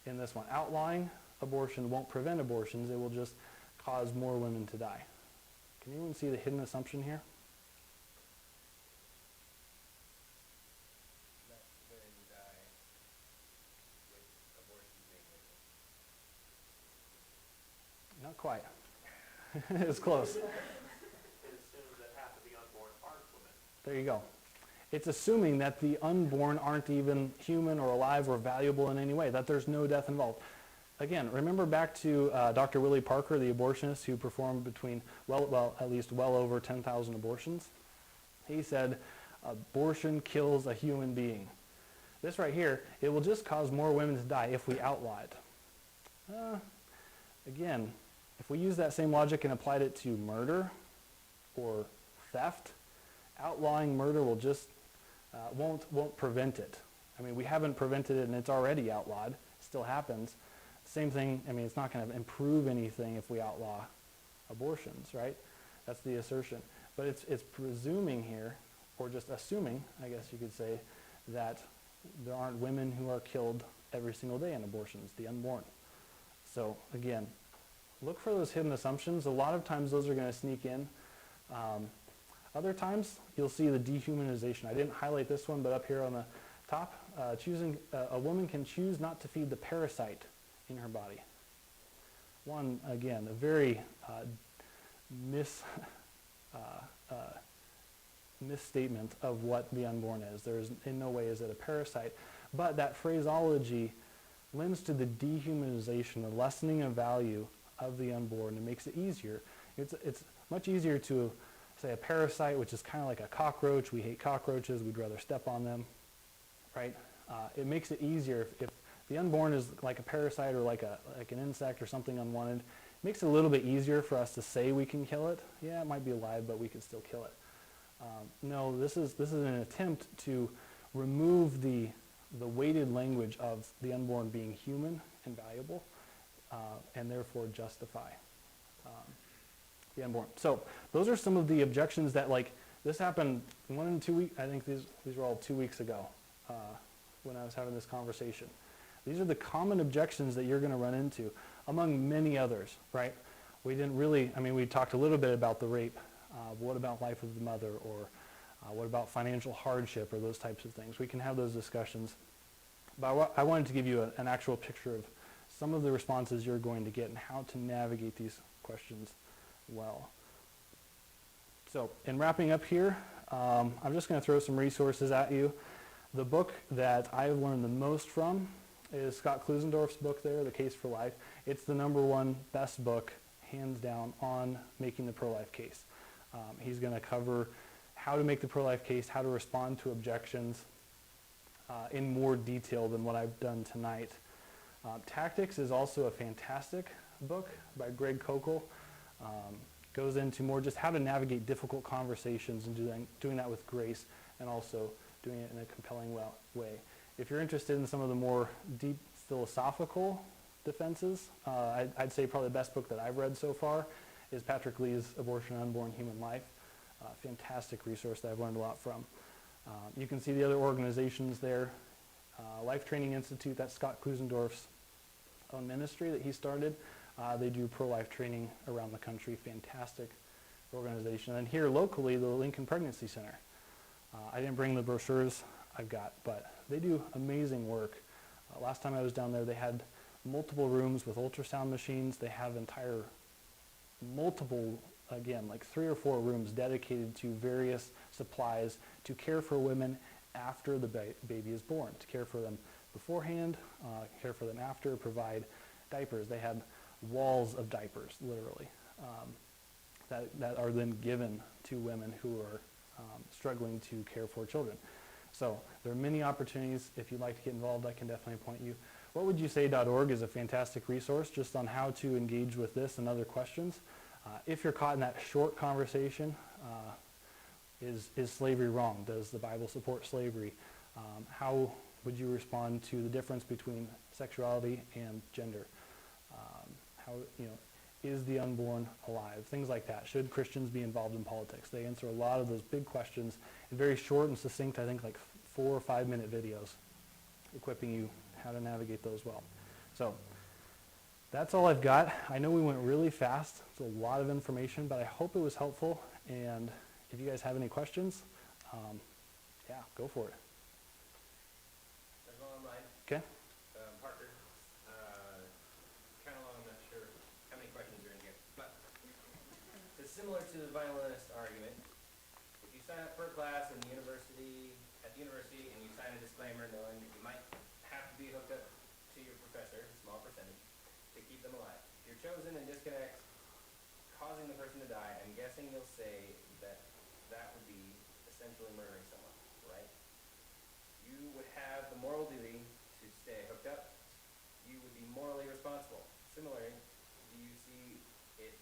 in this one? Outlawing abortion won't prevent abortions. It will just cause more women to die. Can anyone see the hidden assumption here? That women die with abortions being legal. Not quite. It's close. It assumes that half of the unborn aren't women. There you go. It's assuming that the unborn aren't even human or alive or valuable in any way, that there's no death involved. Again, remember back to Dr. Willie Parker, the abortionist who performed between, at least well over 10,000 abortions. He said, abortion kills a human being. This right here, it will just cause more women to die if we outlaw it. Again, if we use that same logic and applied it to murder or theft, outlawing murder will just won't prevent it. I mean, we haven't prevented it and it's already outlawed. It still happens. Same thing, I mean, it's not going to improve anything if we outlaw abortions, right? That's the assertion. But it's presuming here, or just assuming, I guess you could say, that there aren't women who are killed every single day in abortions, the unborn. So again, look for those hidden assumptions. A lot of times those are going to sneak in. Other times you'll see the dehumanization. I didn't highlight this one, but up here on the top, a woman can choose not to feed the parasite in her body. One, again, a very misstatement of what the unborn is. There's in no way is it a parasite, but that phraseology lends to the dehumanization, the lessening of value of the unborn. It makes it easier. It's much easier to say a parasite, which is kind of like a cockroach. We hate cockroaches. We'd rather step on them, right? It makes it easier if the unborn is like a parasite or like an insect or something unwanted. It makes it a little bit easier for us to say we can kill it. Yeah, it might be alive, but we can still kill it. No, this is an attempt to remove the weighted language of the unborn being human and valuable, and therefore justify the unborn. So those are some of the objections that, like, this happened 1 and 2 weeks. I think these were all 2 weeks ago when I was having this conversation. These are the common objections that you're going to run into, among many others, right? We didn't really, I mean, we talked a little bit about the rape. What about life of the mother, or what about financial hardship, or those types of things? We can have those discussions. But I wanted to give you an actual picture of some of the responses you're going to get and how to navigate these questions well. So in wrapping up here, I'm just going to throw some resources at you. The book that I've learned the most from is Scott Klusendorf's book there, The Case for Life. It's the #1 best book, hands down, on making the pro-life case. He's going to cover how to make the pro-life case, how to respond to objections in more detail than what I've done tonight. Tactics is also a fantastic book by Greg Kokel. Goes into more just how to navigate difficult conversations and doing that with grace, and also doing it in a compelling way. If you're interested in some of the more deep philosophical defenses, I'd say probably the best book that I've read so far is Patrick Lee's Abortion, Unborn Human Life. Fantastic resource that I've learned a lot from. You can see the other organizations there. Life Training Institute, that's Scott Klusendorf's own ministry that he started. They do pro-life training around the country. Fantastic organization. And here locally, the Lincoln Pregnancy Center. I didn't bring the brochures I've got, but they do amazing work. Last time I was down there, they had multiple rooms with ultrasound machines. They have entire multiple, again, like 3 or 4 rooms dedicated to various supplies to care for women after the baby is born, to care for them beforehand, care for them after, provide diapers. They had walls of diapers, literally, that are then given to women who are struggling to care for children. So there are many opportunities. If you'd like to get involved, I can definitely point you. Whatwouldyousay.org is a fantastic resource just on how to engage with this and other questions. If you're caught in that short conversation, is slavery wrong? Does the Bible support slavery? How would you respond to the difference between sexuality and gender? How, is the unborn alive? Things like that. Should Christians be involved in politics? They answer a lot of those big questions in very short and succinct, I think like 4 or 5 minute videos, equipping you how to navigate those well. So that's all I've got. I know we went really fast. It's a lot of information, but I hope it was helpful. And if you guys have any questions, yeah, go for it. There's one online. Okay. Parker. Kind of long, I'm not sure how many questions are in here. But it's similar to the violinist argument. If you sign up for a class at the university, and you sign a disclaimer knowing that you might have to be hooked up to your professor, a small percentage, to keep them alive. If you're chosen and disconnect, causing the person to die, I'm guessing you'll say that that would be essentially murdering someone, right? You would have the moral duty to stay hooked up. You would be morally responsible. Similarly, do you see it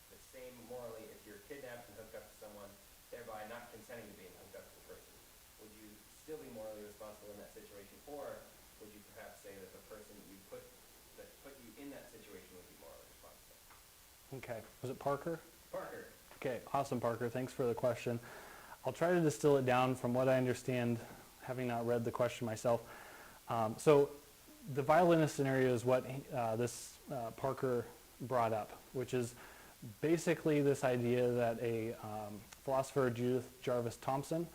the same morally if you're kidnapped and hooked up to someone, thereby not consenting to being hooked up to the person? Would you still be morally responsible in that situation, or would you perhaps say that the person that put you in that situation would be morally responsible? Okay. Was it Parker? Parker. Okay, awesome, Parker. Thanks for the question. I'll try to distill it down from what I understand, having not read the question myself. So the violinist scenario is what this Parker brought up, which is basically this idea that a philosopher, Judith Jarvis Thompson,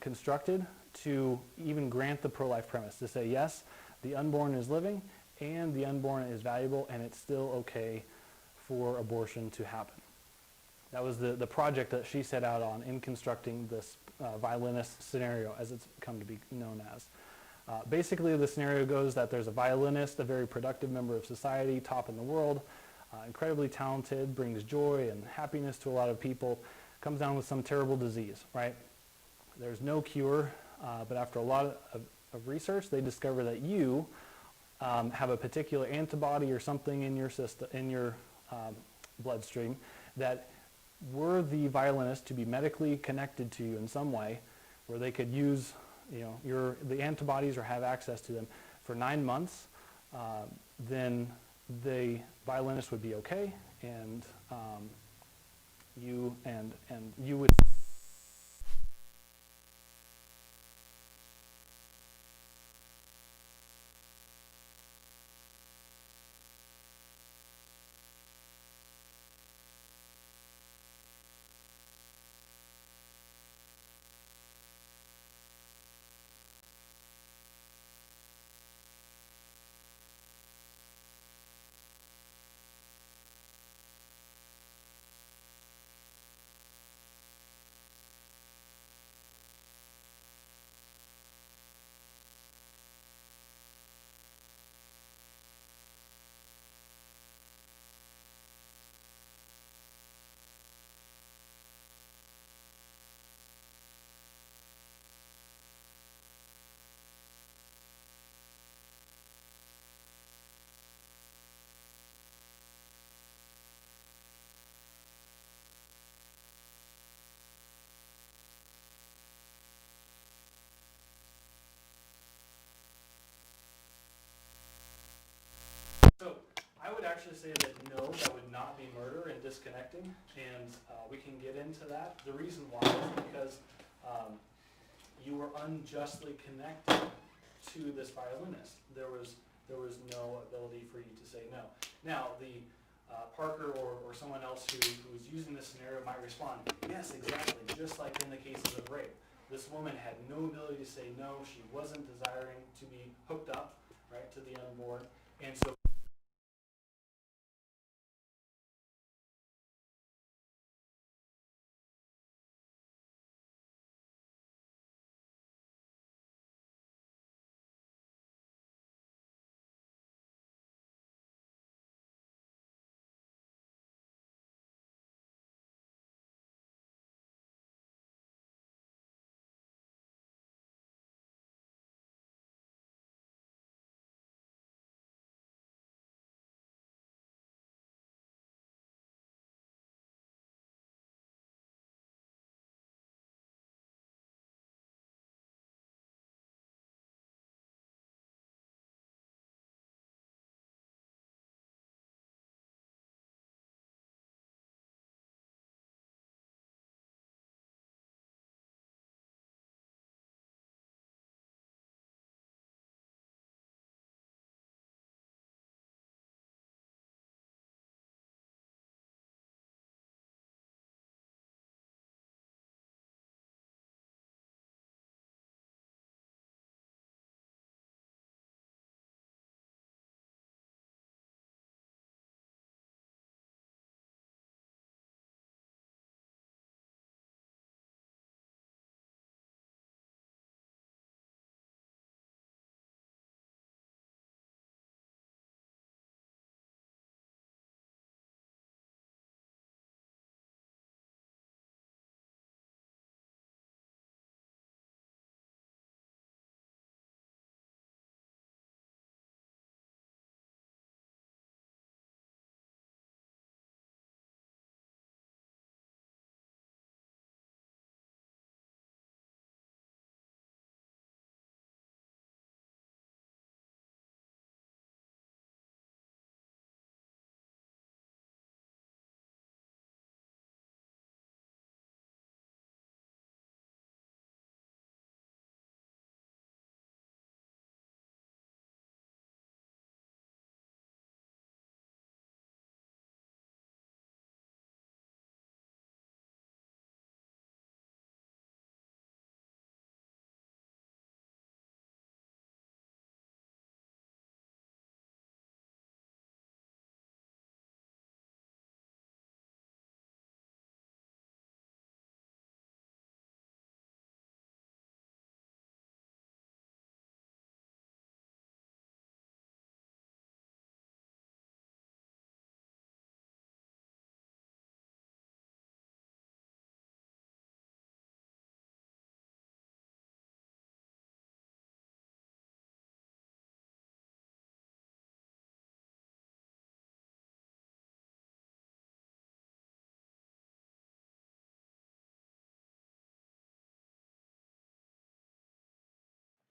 constructed to even grant the pro-life premise, to say, yes, the unborn is living and the unborn is valuable and it's still okay for abortion to happen. That was the project that she set out on in constructing this violinist scenario, as it's come to be known as. Basically, the scenario goes that there's a violinist, a very productive member of society, top in the world, incredibly talented, brings joy and happiness to a lot of people, comes down with some terrible disease, right? There's no cure, but after a lot of research, they discover that you have a particular antibody or something in your system, in your bloodstream, that were the violinist to be medically connected to you in some way, where they could use, the antibodies or have access to them for 9 months, then the violinist would be okay, and you would. So I would actually say that no, that would not be murder and disconnecting, and we can get into that. The reason why is because you were unjustly connected to this violinist. There was no ability for you to say no. Now, the Parker or someone else who's using this scenario might respond, yes, exactly, just like in the cases of rape. This woman had no ability to say no. She wasn't desiring to be hooked up, right, to the unborn. And so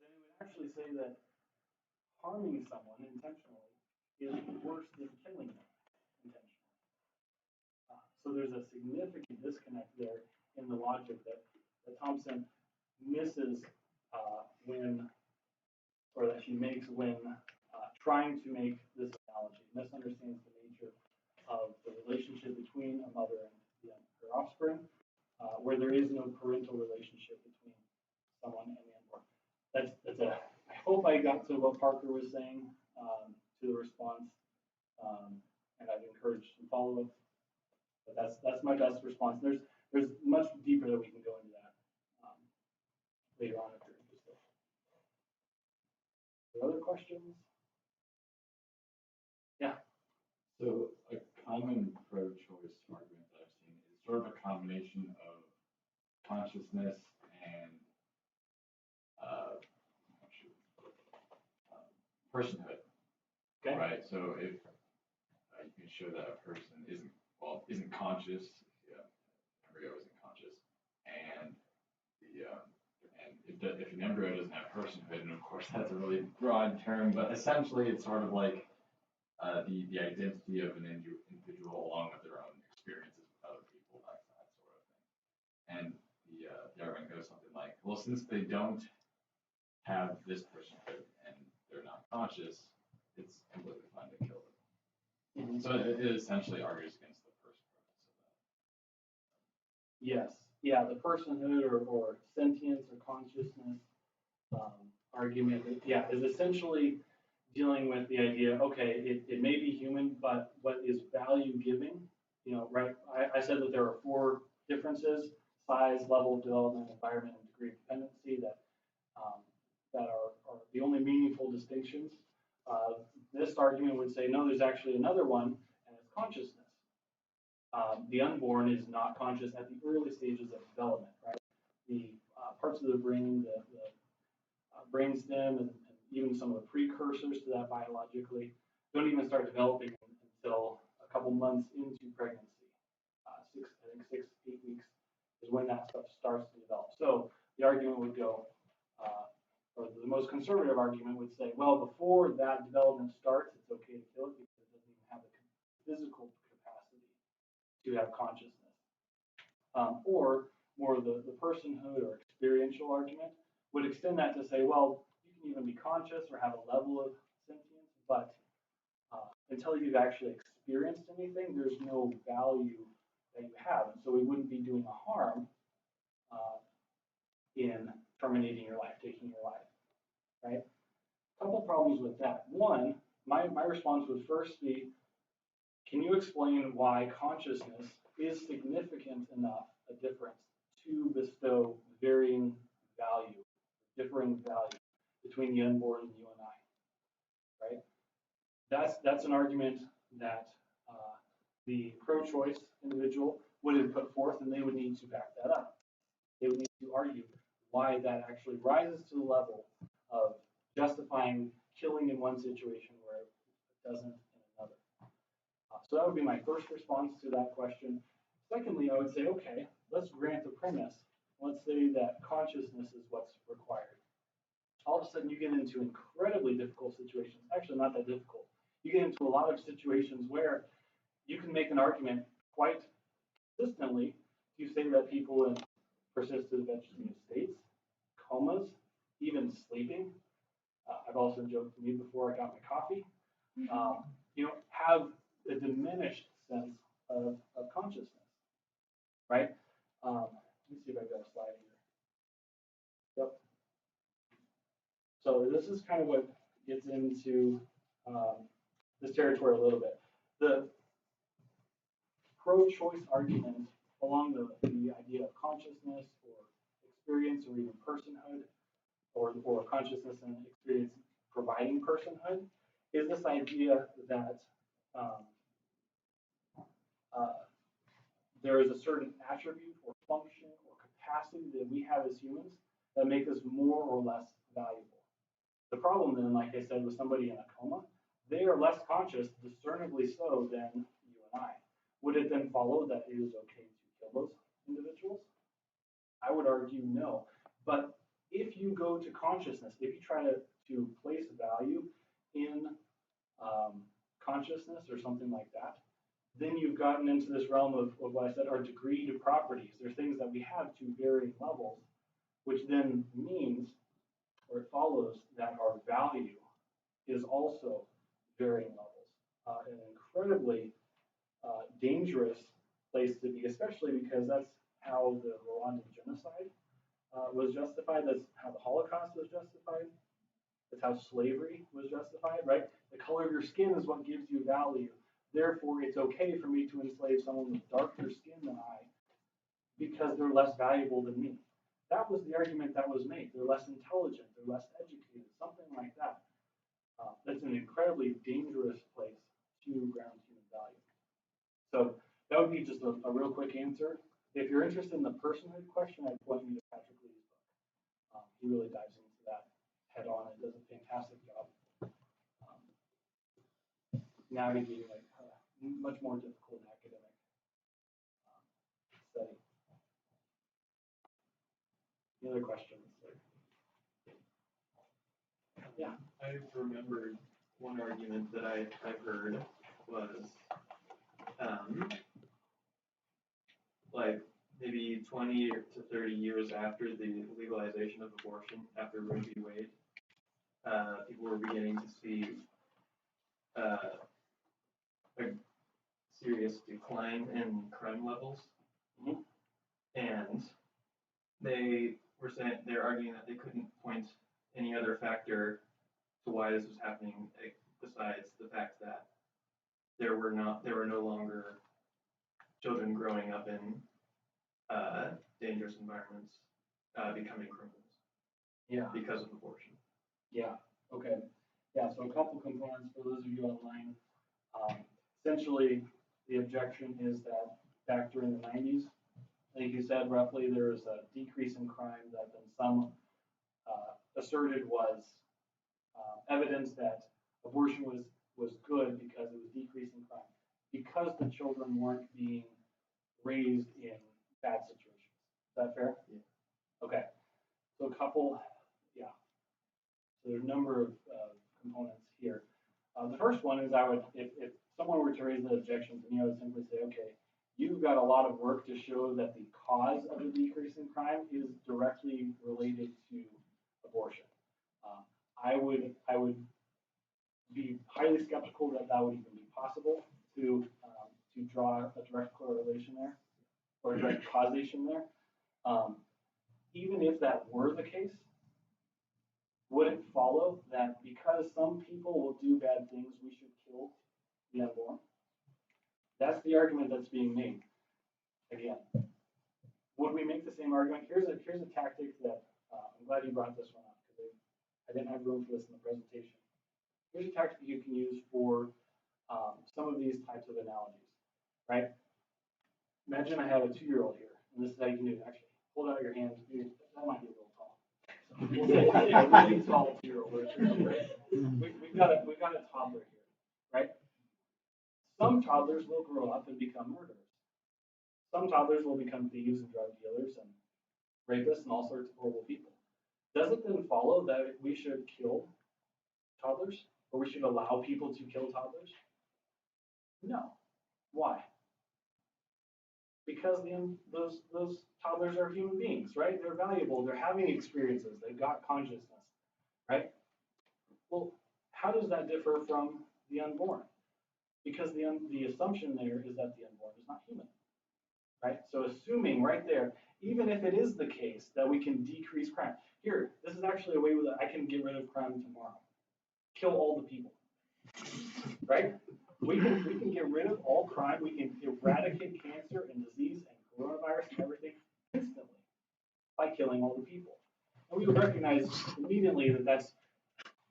then it would actually say that harming someone intentionally is worse than killing them intentionally. So there's a significant disconnect there in the logic that Thompson misses when, or that she makes when trying to make this analogy, misunderstands the nature of the relationship between a mother and her offspring, where there is no parental relationship between someone and the unborn. I hope I got to what Parker was saying, to the response, and I'd encourage some follow-up. But that's my best response. There's much deeper that we can go into that later on if you're interested. Are there other questions? Yeah. So a common pro-choice argument that I've seen is sort of a combination of consciousness and personhood. Okay. Right. So if you can show that a person isn't conscious, embryo isn't conscious, and if an embryo doesn't have personhood, and of course that's a really broad term, but essentially it's sort of like the identity of an individual along with their own experiences with other people, that sort of thing. And the argument goes something like, well, since they don't have this personhood and they're not conscious, it's completely fine to kill them. So it essentially argues against the first premise of that. Yes, yeah, the personhood or sentience or consciousness argument, yeah, is essentially dealing with the idea, okay, it may be human, but what is value giving? You know, right? I said that there are 4 differences: size, level of development, environment, and degree of dependency that are the only meaningful distinctions. This argument would say, no, there's actually another one, and it's consciousness. The unborn is not conscious at the early stages of development, right? The parts of the brain, the brainstem, and even some of the precursors to that biologically don't even start developing until a couple months into pregnancy. 6, 8 weeks is when that stuff starts to develop. So the argument would go, or the most conservative argument would say, well, before that development starts, it's okay to kill it because it doesn't even have the physical capacity to have consciousness. Or more the personhood or experiential argument would extend that to say, well, you can even be conscious or have a level of sentience, but until you've actually experienced anything, there's no value that you have. And so we wouldn't be doing a harm in terminating your life, taking your life, right? A couple problems with that. One, my response would first be, can you explain why consciousness is significant enough a difference to bestow varying value, differing value between the unborn and you and I, right? That's an argument that the pro-choice individual would have put forth, and they would need to back that up. They would need to argue why that actually rises to the level of justifying killing in one situation where it doesn't in another. So that would be my first response to that question. Secondly, I would say, okay, let's grant the premise. Let's say that consciousness is what's required. All of a sudden, you get into incredibly difficult situations. Actually, not that difficult. You get into a lot of situations where you can make an argument quite consistently. You say that people in persistent vegetative states, comas, even sleeping. I've also joked to me before I got my coffee. Have a diminished sense of consciousness, right? Let me see if I've got a slide here. Yep. So this is kind of what gets into this territory a little bit. The pro-choice argument along the idea of consciousness or experience or even personhood or consciousness and experience providing personhood is this idea that there is a certain attribute or function or capacity that we have as humans that make us more or less valuable. The problem then, like I said, with somebody in a coma, they are less conscious, discernibly so, than you and I. Would it then follow that it is okay to kill those individuals? I would argue no. But if you go to consciousness, if you try to place value in consciousness or something like that, then you've gotten into this realm of what I said are degreed properties. They're things that we have to varying levels, which then means, or it follows, that our value is also varying levels. An incredibly dangerous place to be, especially because that's how the Rwandan genocide was justified. That's how the Holocaust was justified. That's how slavery was justified, right? The color of your skin is what gives you value. Therefore, it's okay for me to enslave someone with darker skin than I because they're less valuable than me. That was the argument that was made. They're less intelligent, they're less educated, something like that. That's an incredibly dangerous place to ground human value. So that would be just a real quick answer. If you're interested in the personhood question, I'd point you to Patrick Lee's book. He really dives into that head on and does a fantastic job navigating a much more difficult academic study. Any other questions? Yeah. I remembered one argument that I've heard was like maybe 20 to 30 years after the legalization of abortion, after Roe v. Wade, people were beginning to see a serious decline in crime levels. Mhm. And they're arguing that they couldn't point any other factor to why this was happening, besides the fact that there were no longer children growing up in dangerous environments becoming criminals Yeah. because of abortion. Yeah, okay. Yeah, so a couple components for those of you online. Essentially, the objection is that back during the 90s, I think you said roughly there was a decrease in crime that then some asserted was evidence that abortion was good because it was decreasing crime, because the children weren't being raised in bad situations. Is that fair? Yeah. Okay. So a couple, yeah. So there's a number of components here. The first one is if someone were to raise an objection to me, I would simply say, okay, you've got a lot of work to show that the cause of the decrease in crime is directly related to abortion. I would be highly skeptical that that would even be possible to draw a direct correlation there or a direct causation there. Even if that were the case, would it follow that because some people will do bad things, we should kill the unborn? That's the argument that's being made. Again, would we make the same argument? Here's a tactic that I'm glad you brought this one up because I didn't have room for this in the presentation. Here's a tactic you can use for some of these types of analogies, right? Imagine I have a 2-year-old here, and this is how you can do it. Actually, hold out your hand. That might be a little tall. So we'll say a really tall 2-year-old. We've got a toddler here, right? Some toddlers will grow up and become murderers. Some toddlers will become thieves and drug dealers and rapists and all sorts of horrible people. Does it then follow that we should kill toddlers, or we should allow people to kill toddlers? No. Why? Because those toddlers are human beings, right? They're valuable. They're having experiences. They've got consciousness, right? Well, how does that differ from the unborn? Because the assumption there is that the unborn is not human, right? So assuming right there, even if it is the case that we can decrease crime, here, this is actually a way that I can get rid of crime tomorrow. Kill all the people, right? We can get rid of all crime. We can eradicate cancer and disease and coronavirus and everything instantly by killing all the people. And we would recognize immediately that that's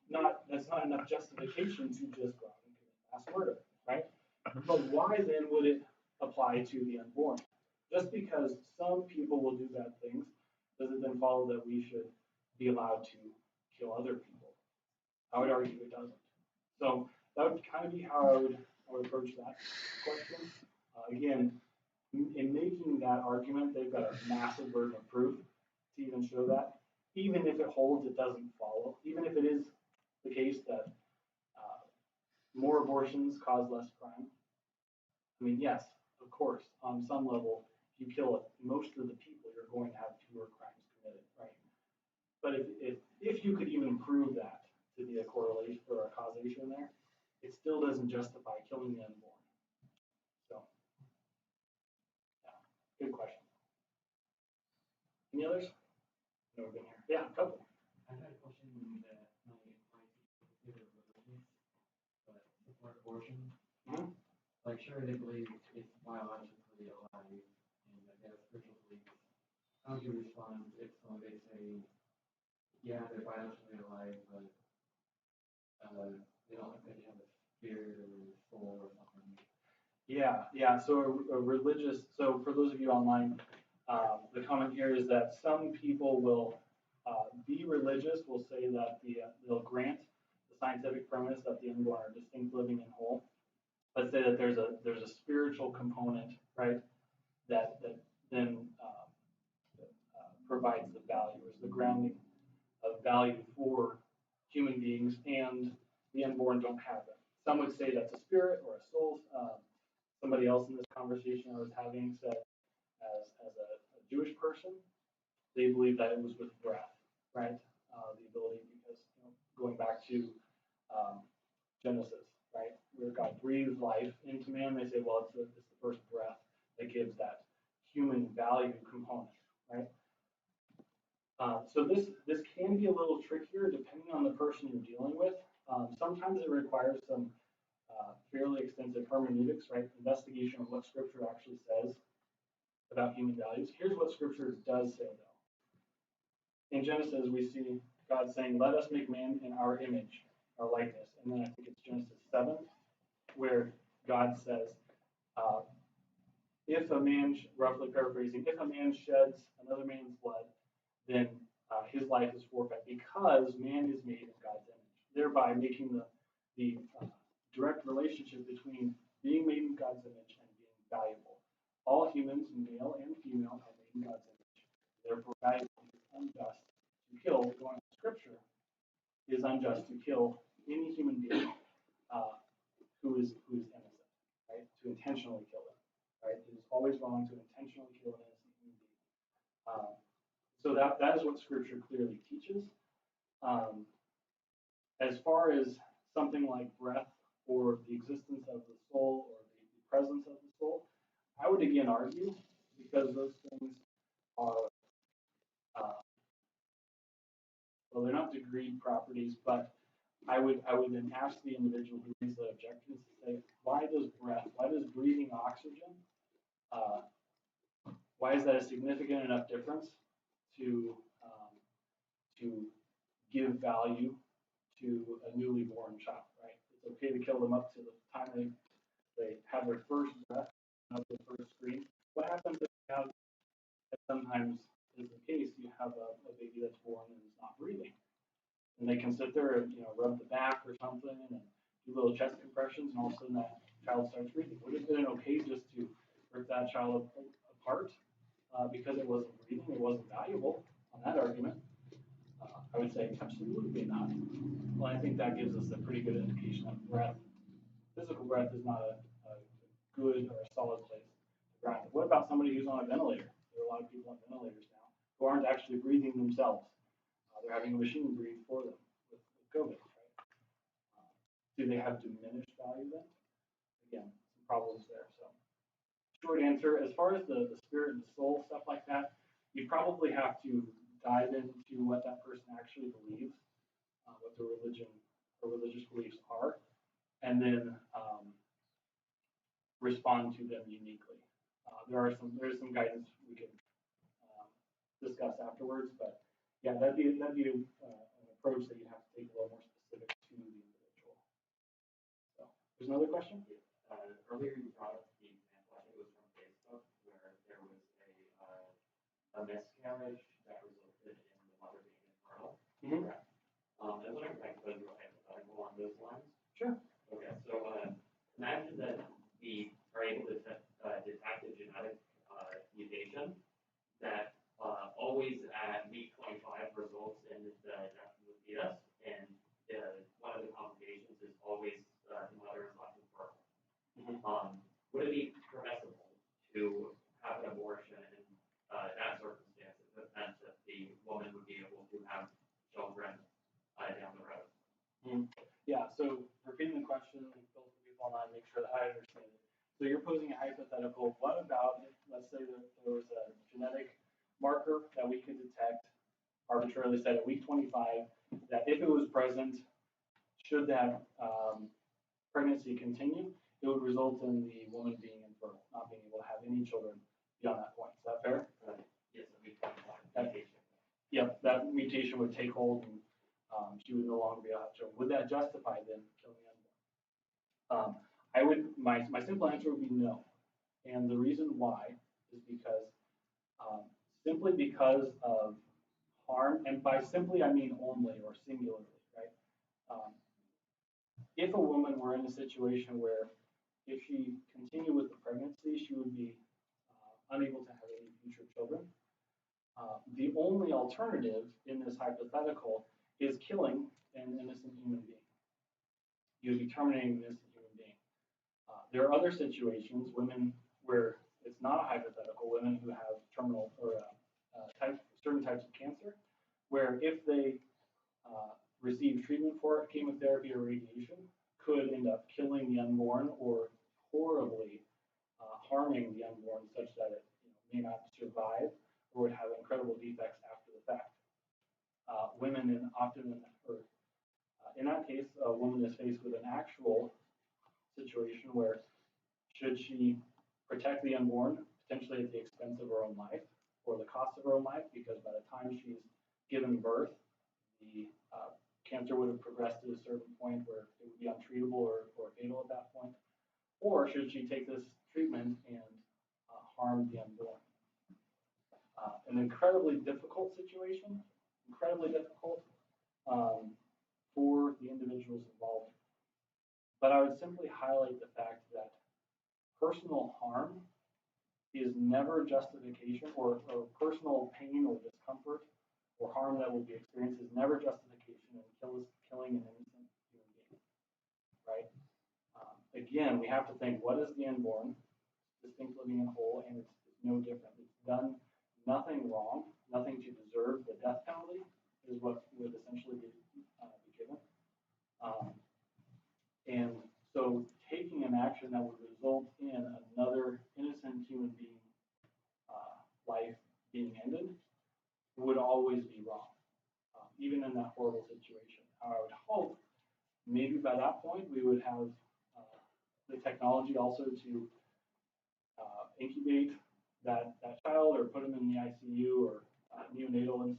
not enough justification to just go out and commit mass murder, right? But why then would it apply to the unborn? Just because some people will do bad things, does it then follow that we should be allowed to kill other people? I would argue it doesn't. So that would kind of be how I would approach that question. Again, in making that argument, they've got a massive burden of proof to even show that. Even if it holds, it doesn't follow. Even if it is the case that more abortions cause less crime. I mean, yes, of course, on some level, if you kill most of the people, you're going to have fewer crimes committed, right? But if you could even prove that to be a correlation or a causation there, it still doesn't justify killing the unborn. So, yeah, good question. Any others? No, we've been here. Yeah, a couple. I had a question that might consider religious, but support abortion. Mm-hmm. Like, sure, they believe it's biologically alive, and I guess spiritual beliefs. How would you respond if they say, yeah, they're biologically alive, but they don't think they have a spirit or soul or something? Yeah. So a religious. So for those of you online, the comment here is that some people will be religious. Will say that they'll grant the scientific premise that the unborn are distinct, living, and whole. Let's say that there's a spiritual component, right? That then provides the value, is the grounding of value for human beings, and the unborn don't have them. Some would say that's a spirit or a soul. Somebody else in this conversation I was having said, as a Jewish person, they believe that it was with breath, right? The ability, because going back to Genesis, right? Where God breathed life into man, they say, well, it's the first breath that gives that human value component, right? So this can be a little trickier depending on the person you're dealing with. Sometimes it requires some fairly extensive hermeneutics, right? Investigation of what Scripture actually says about human values. Here's what Scripture does say, though. In Genesis, we see God saying, "Let us make man in our image, our likeness." And then I think it's Genesis 7, where God says, if a man, roughly paraphrasing, if a man sheds another man's blood, then his life is forfeit because man is made in God's image, thereby making the direct relationship between being made in God's image and being valuable. All humans, male and female, are made in God's image. Therefore, valuable is unjust to kill. Going on Scripture is unjust to kill any human being who is innocent, right? To intentionally kill them, right? It is always wrong to intentionally kill an innocent human being. So that is what Scripture clearly teaches. As far as something like breath or the existence of the soul or the presence of the soul, I would again argue, because those things are, well, they're not decreed properties, but I would then ask the individual who raised the objections to say, why does breathing oxygen, why is that a significant enough difference to give value to a newly born child, right? It's okay to kill them up to the time they have their first breath, not their first scream. What happens if you have, as sometimes is the case, you have a baby that's born and is not breathing? And they can sit there and rub the back or something and do little chest compressions, and all of a sudden that child starts breathing. Would it have been okay just to rip that child apart because it wasn't breathing, it wasn't valuable on that argument? I would say absolutely not. Well, I think that gives us a pretty good indication that breath, physical breath, is not a good or a solid place to ground it. What about somebody who's on a ventilator? There are a lot of people on ventilators now who aren't actually breathing themselves. They're having a machine breathe for them with COVID, right? Do they have diminished value then? Again, some problems there. So, short answer, as far as the spirit and the soul, stuff like that, you probably have to dive into what that person actually believes, what their religion or religious beliefs are, and then respond to them uniquely. There's some guidance we can discuss afterwards, but yeah, that'd be an approach that you have to take a little more specific to the individual. So, there's another question? Earlier you brought up the example, I think it was from Facebook, where there was a miscarriage that resulted in the mother being infertile. Mm-hmm. Correct. I was wondering if I could pose a hypothetical along those lines. Sure. Okay, so imagine that we are able to detect a genetic mutation that always at week 25 results in the death of the fetus, and one of the complications is always the mother is left infertile. Mm-hmm. Would it be permissible to have an abortion in that circumstance if it meant that the woman would be able to have children down the road? Mm-hmm. Yeah, so repeating the question, both of you online, make sure that I understand it. So you're posing a hypothetical. What about, let's say that there was a genetic marker that we could detect, arbitrarily set at week 25, that if it was present, should that pregnancy continue, it would result in the woman being infertile, not being able to have any children beyond that point. Is that fair? Yes, a week 25 mutation. Yep, that mutation would take hold and she would no longer be able to have children. Would that justify them killing the unborn? My simple answer would be no. And the reason why is because simply because of harm, and by simply I mean only or singularly, right? If a woman were in a situation where if she continued with the pregnancy, she would be unable to have any future children. The only alternative in this hypothetical is killing an innocent human being. You would be terminating an innocent human being. There are other situations, women where it's not a hypothetical, women who have terminal or certain types of cancer, where if they receive treatment for it, chemotherapy or radiation, could end up killing unborn such that it may not survive or would have incredible defects after the fact. Women in that case, a woman is faced with an actual situation where should she protect the unborn, potentially at the expense of her own life or the cost of her own life, because by the time she's given birth, the cancer would have progressed to a certain point where it would be untreatable or fatal at that point, or should she take this treatment and harm the unborn? An incredibly difficult situation, incredibly difficult for the individuals involved. But I would simply highlight the fact that personal harm is never justification, or personal pain or discomfort or harm that will be experienced is never justification in killing an innocent human being, right? Again, we have to think, what is the unborn? Distinct, living, and whole, and it's no different. It's done nothing wrong, nothing to deserve the death penalty is what would essentially be given. And so taking an action that would result in another innocent human being life being ended would always be wrong, even in that horrible situation. I would hope maybe by that point we would have the technology also to incubate that child or put them in the ICU or neonatal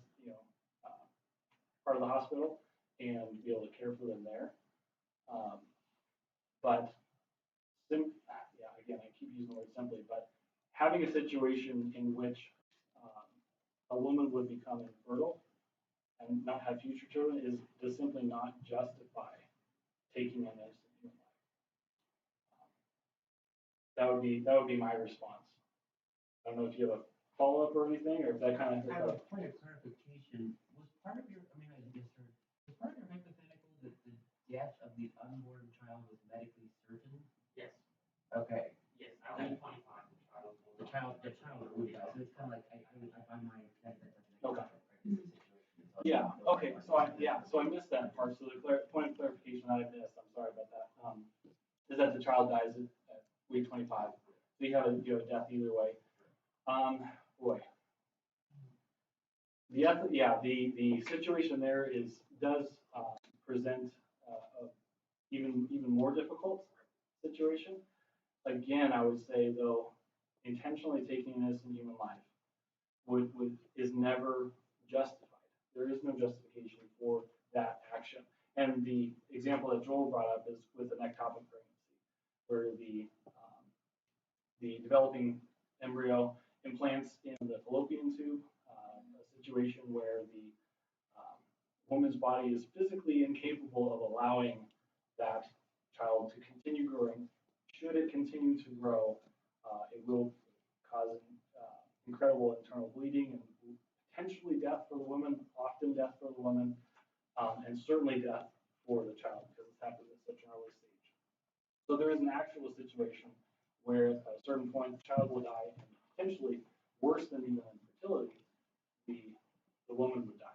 part of the hospital and be able to care for them there. But again, I keep using the word simply, but having a situation in which a woman would become infertile and not have future children does simply not justify taking an innocent human life. That would be my response. I don't know if you have a follow-up or anything, or if that kind of. I have a point of clarification. Was part of your, was part of your hypothetical that the death of the unborn child was medically certain? Yes. Okay. Yes, at week 25, The child would die. So it's kind of like I find my that doesn't make Okay. sense, right? This is a situation. Yeah. Okay. So I missed that part. So the point of clarification that I missed, I'm sorry about that, is that the child dies at week 25. So you have a death either way. Boy. The situation there does present a even more difficult situation. Again, I would say though, intentionally taking an innocent human life is never justified. There is no justification for that action. And the example that Joel brought up is with an ectopic pregnancy, where the developing embryo implants in the fallopian tube, a situation where the woman's body is physically incapable of allowing that child to continue growing. Should it continue to grow, it will cause incredible internal bleeding and potentially death for the woman, often death for the woman, and certainly death for the child because it's happened at such an early stage. So there is an actual situation where at a certain point the child will die, and potentially worse than even infertility, the woman would die.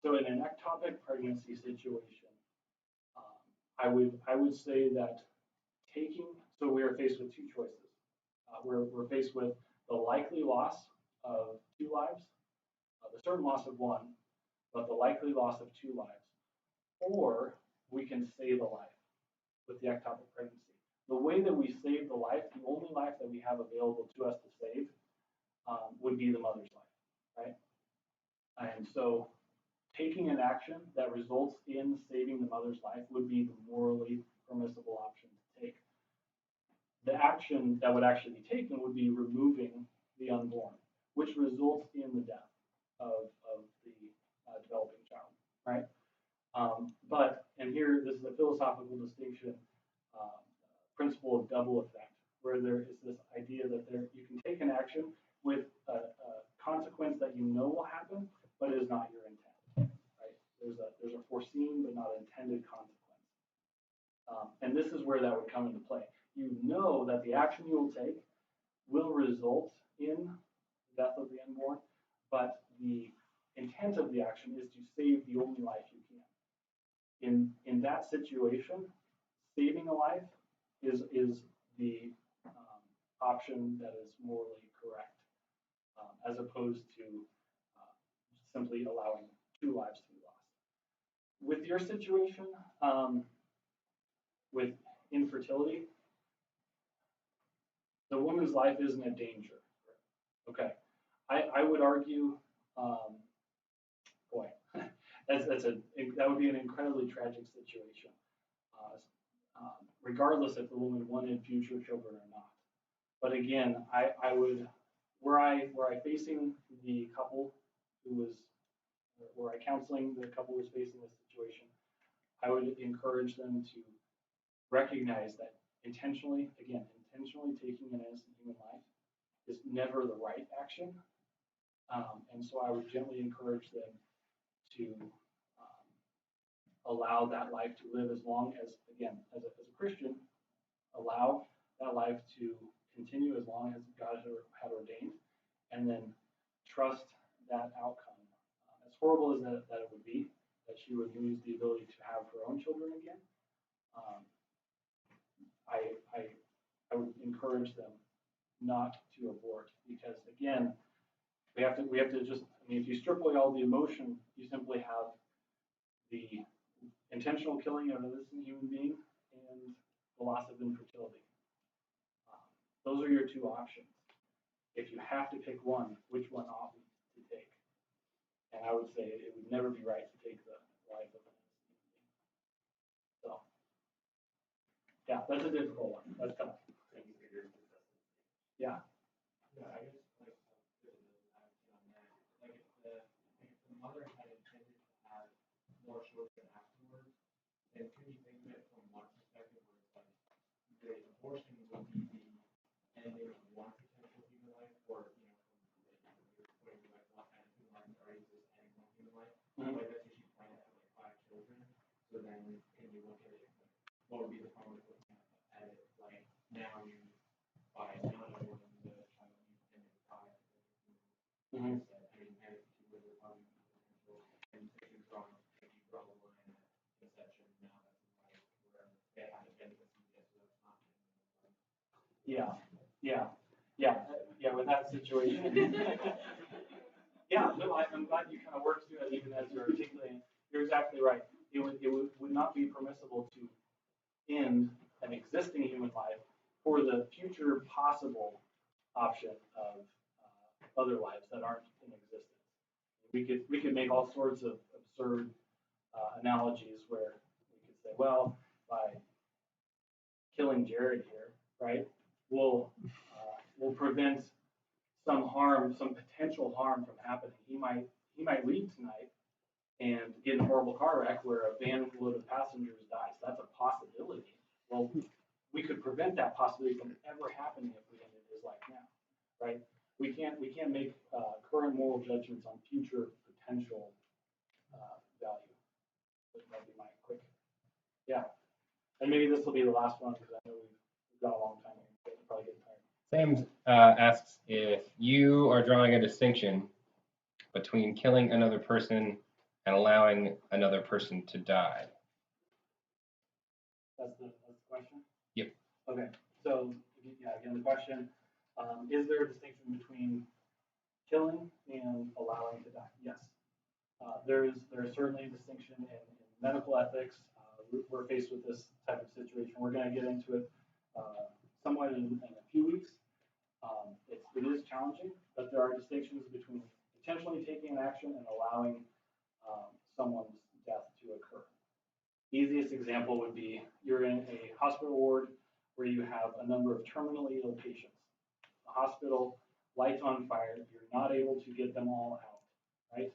So in an ectopic pregnancy situation, I would say that so we are faced with two choices. We're faced with the likely loss of 2 lives, the certain loss of 1, but the likely loss of 2 lives, or we can save a life with the ectopic pregnancy. The way that we save the life, the only life that we have available to us to save, would be the mother's life, right? And so taking an action that results in saving the mother's life would be the morally permissible option to take. The action that would actually be taken would be removing the unborn, which results in the death of the developing child, right? And here, this is a philosophical distinction, principle of double effect, where there is this idea that you can take an action with a consequence that you know will happen, but it is not your intent, right? There's a foreseen but not intended consequence. And this is where that would come into play. You know that the action you will take will result in the death of the unborn, but the intent of the action is to save the only life you can. In that situation, saving a life is the option that is morally correct, as opposed to simply allowing 2 lives to be lost. With your situation, with infertility, the woman's life isn't a danger. Okay, I would argue, boy, that would be an incredibly tragic situation, regardless if the woman wanted future children or not. But again, I would, were I facing the couple who was, were I counseling the couple who was facing this situation, I would encourage them to recognize that intentionally taking an innocent human life is never the right action. And so I would gently encourage them to allow that life to live as long as, again, as a Christian, allow that life to continue as long as God had ordained, and then trust that outcome. As horrible as that it would be, that she would lose the ability to have her own children again, I would encourage them not to abort, because again, we have to just, I mean, if you strip away all the emotion, you simply have the intentional killing of an innocent human being and the loss of infertility. Those are your 2 options. If you have to pick one, which one ought we to take? And I would say it would never be right to take the life of an innocent human being. So, yeah, that's a difficult one. That's tough. Yeah. Yeah, I guess like there's an analogy on that. Like if the mother had intended to have more children afterwards, then could you think of it from one perspective where it's like the abortion would be the ending of one potential human life, or from your point of view, like one kind of human life already exists and one human life. Mm-hmm. Like that's what she's trying to have like 5 children. So then can you look at it? What would be the problem with looking at it like now you by not aborting the child you intended to die? Mm-hmm. I mean, and if you would probably be potential, and if you draw the line at conception, now that's right where they have to get the CPS, so that's not. Yeah. With that situation, yeah. No, I'm glad you kind of worked through it, even as you're articulating. You're exactly right. It would not be permissible to end an existing human life for the future possible option of other lives that aren't in existence. We could make all sorts of absurd analogies where we could say, well, by killing Jared here, right, we'll prevent some harm, some potential harm from happening. He might leave tonight and get in a horrible car wreck where a van load of passengers dies. That's a possibility. Well, we could prevent that possibility from ever happening if we ended his life now, right? We can't make current moral judgments on future potential value. That'd be my quick, yeah. And maybe this will be the last one because I know we've got a long time here. We're probably getting tired. Sam asks if you are drawing a distinction between killing another person and allowing another person to die. That's the question? Yep. Okay, so yeah, again, the question, is there a distinction between killing and allowing to die? Yes. There is certainly a distinction in medical ethics. We're faced with this type of situation. We're going to get into it somewhat in a few weeks. It is challenging, but there are distinctions between intentionally taking an action and allowing someone's death to occur. Easiest example would be you're in a hospital ward where you have a number of terminally ill patients. The hospital, lights on fire, you're not able to get them all out, right?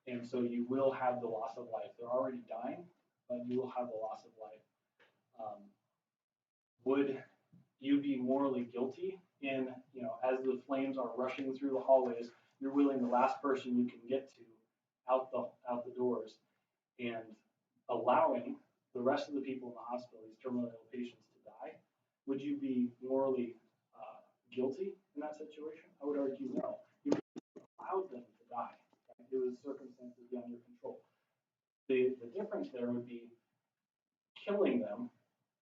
And so you will have the loss of life. They're already dying, but you will have the loss of life. Would you be morally guilty in, as the flames are rushing through the hallways, you're willing the last person you can get to out the doors and allowing the rest of the people in the hospital, these terminally ill patients, to die? Would you be morally guilty in that situation? I would argue no. You allowed them to die. Right? It was circumstances beyond your control. The difference there would be killing them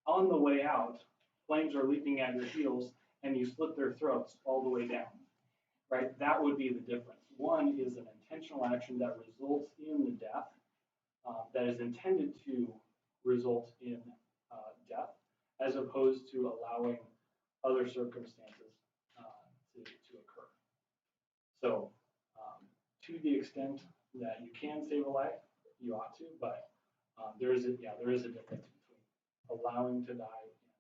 on the way out. flames are leaping at your heels and you slit their throats all the way down, right? That would be the difference. One is an intentional action that results in the death, that is intended to result in death, as opposed to allowing other circumstances to occur. So to the extent that you can save a life, you ought to, but there is a difference between allowing to die and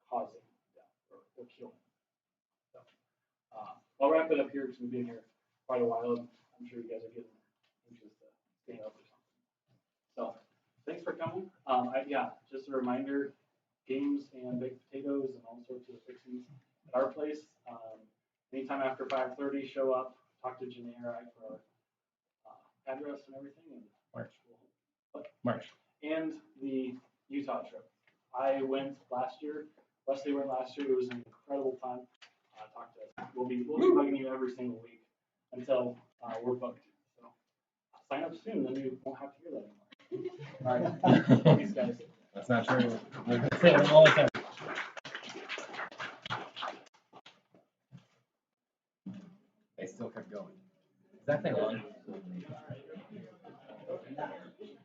causing death or killing. So I'll wrap it up here because we've been here quite a while, and I'm sure you guys are getting anxious to stand up or something. So thanks for coming. Just a reminder, games and baked potatoes and all sorts of fixings at our place. Anytime after 5:30, show up, talk to Janae or I for our address and everything. And March. And the Utah trip. I went last year. Wesley went last year. It was an incredible time. Talk to us. We'll be bugging you every single week until we're booked. So sign up soon, then you won't have to hear that anymore. All right. Thanks, guys. That's not true. We're gonna say it all the time. They still kept going. Is that thing on?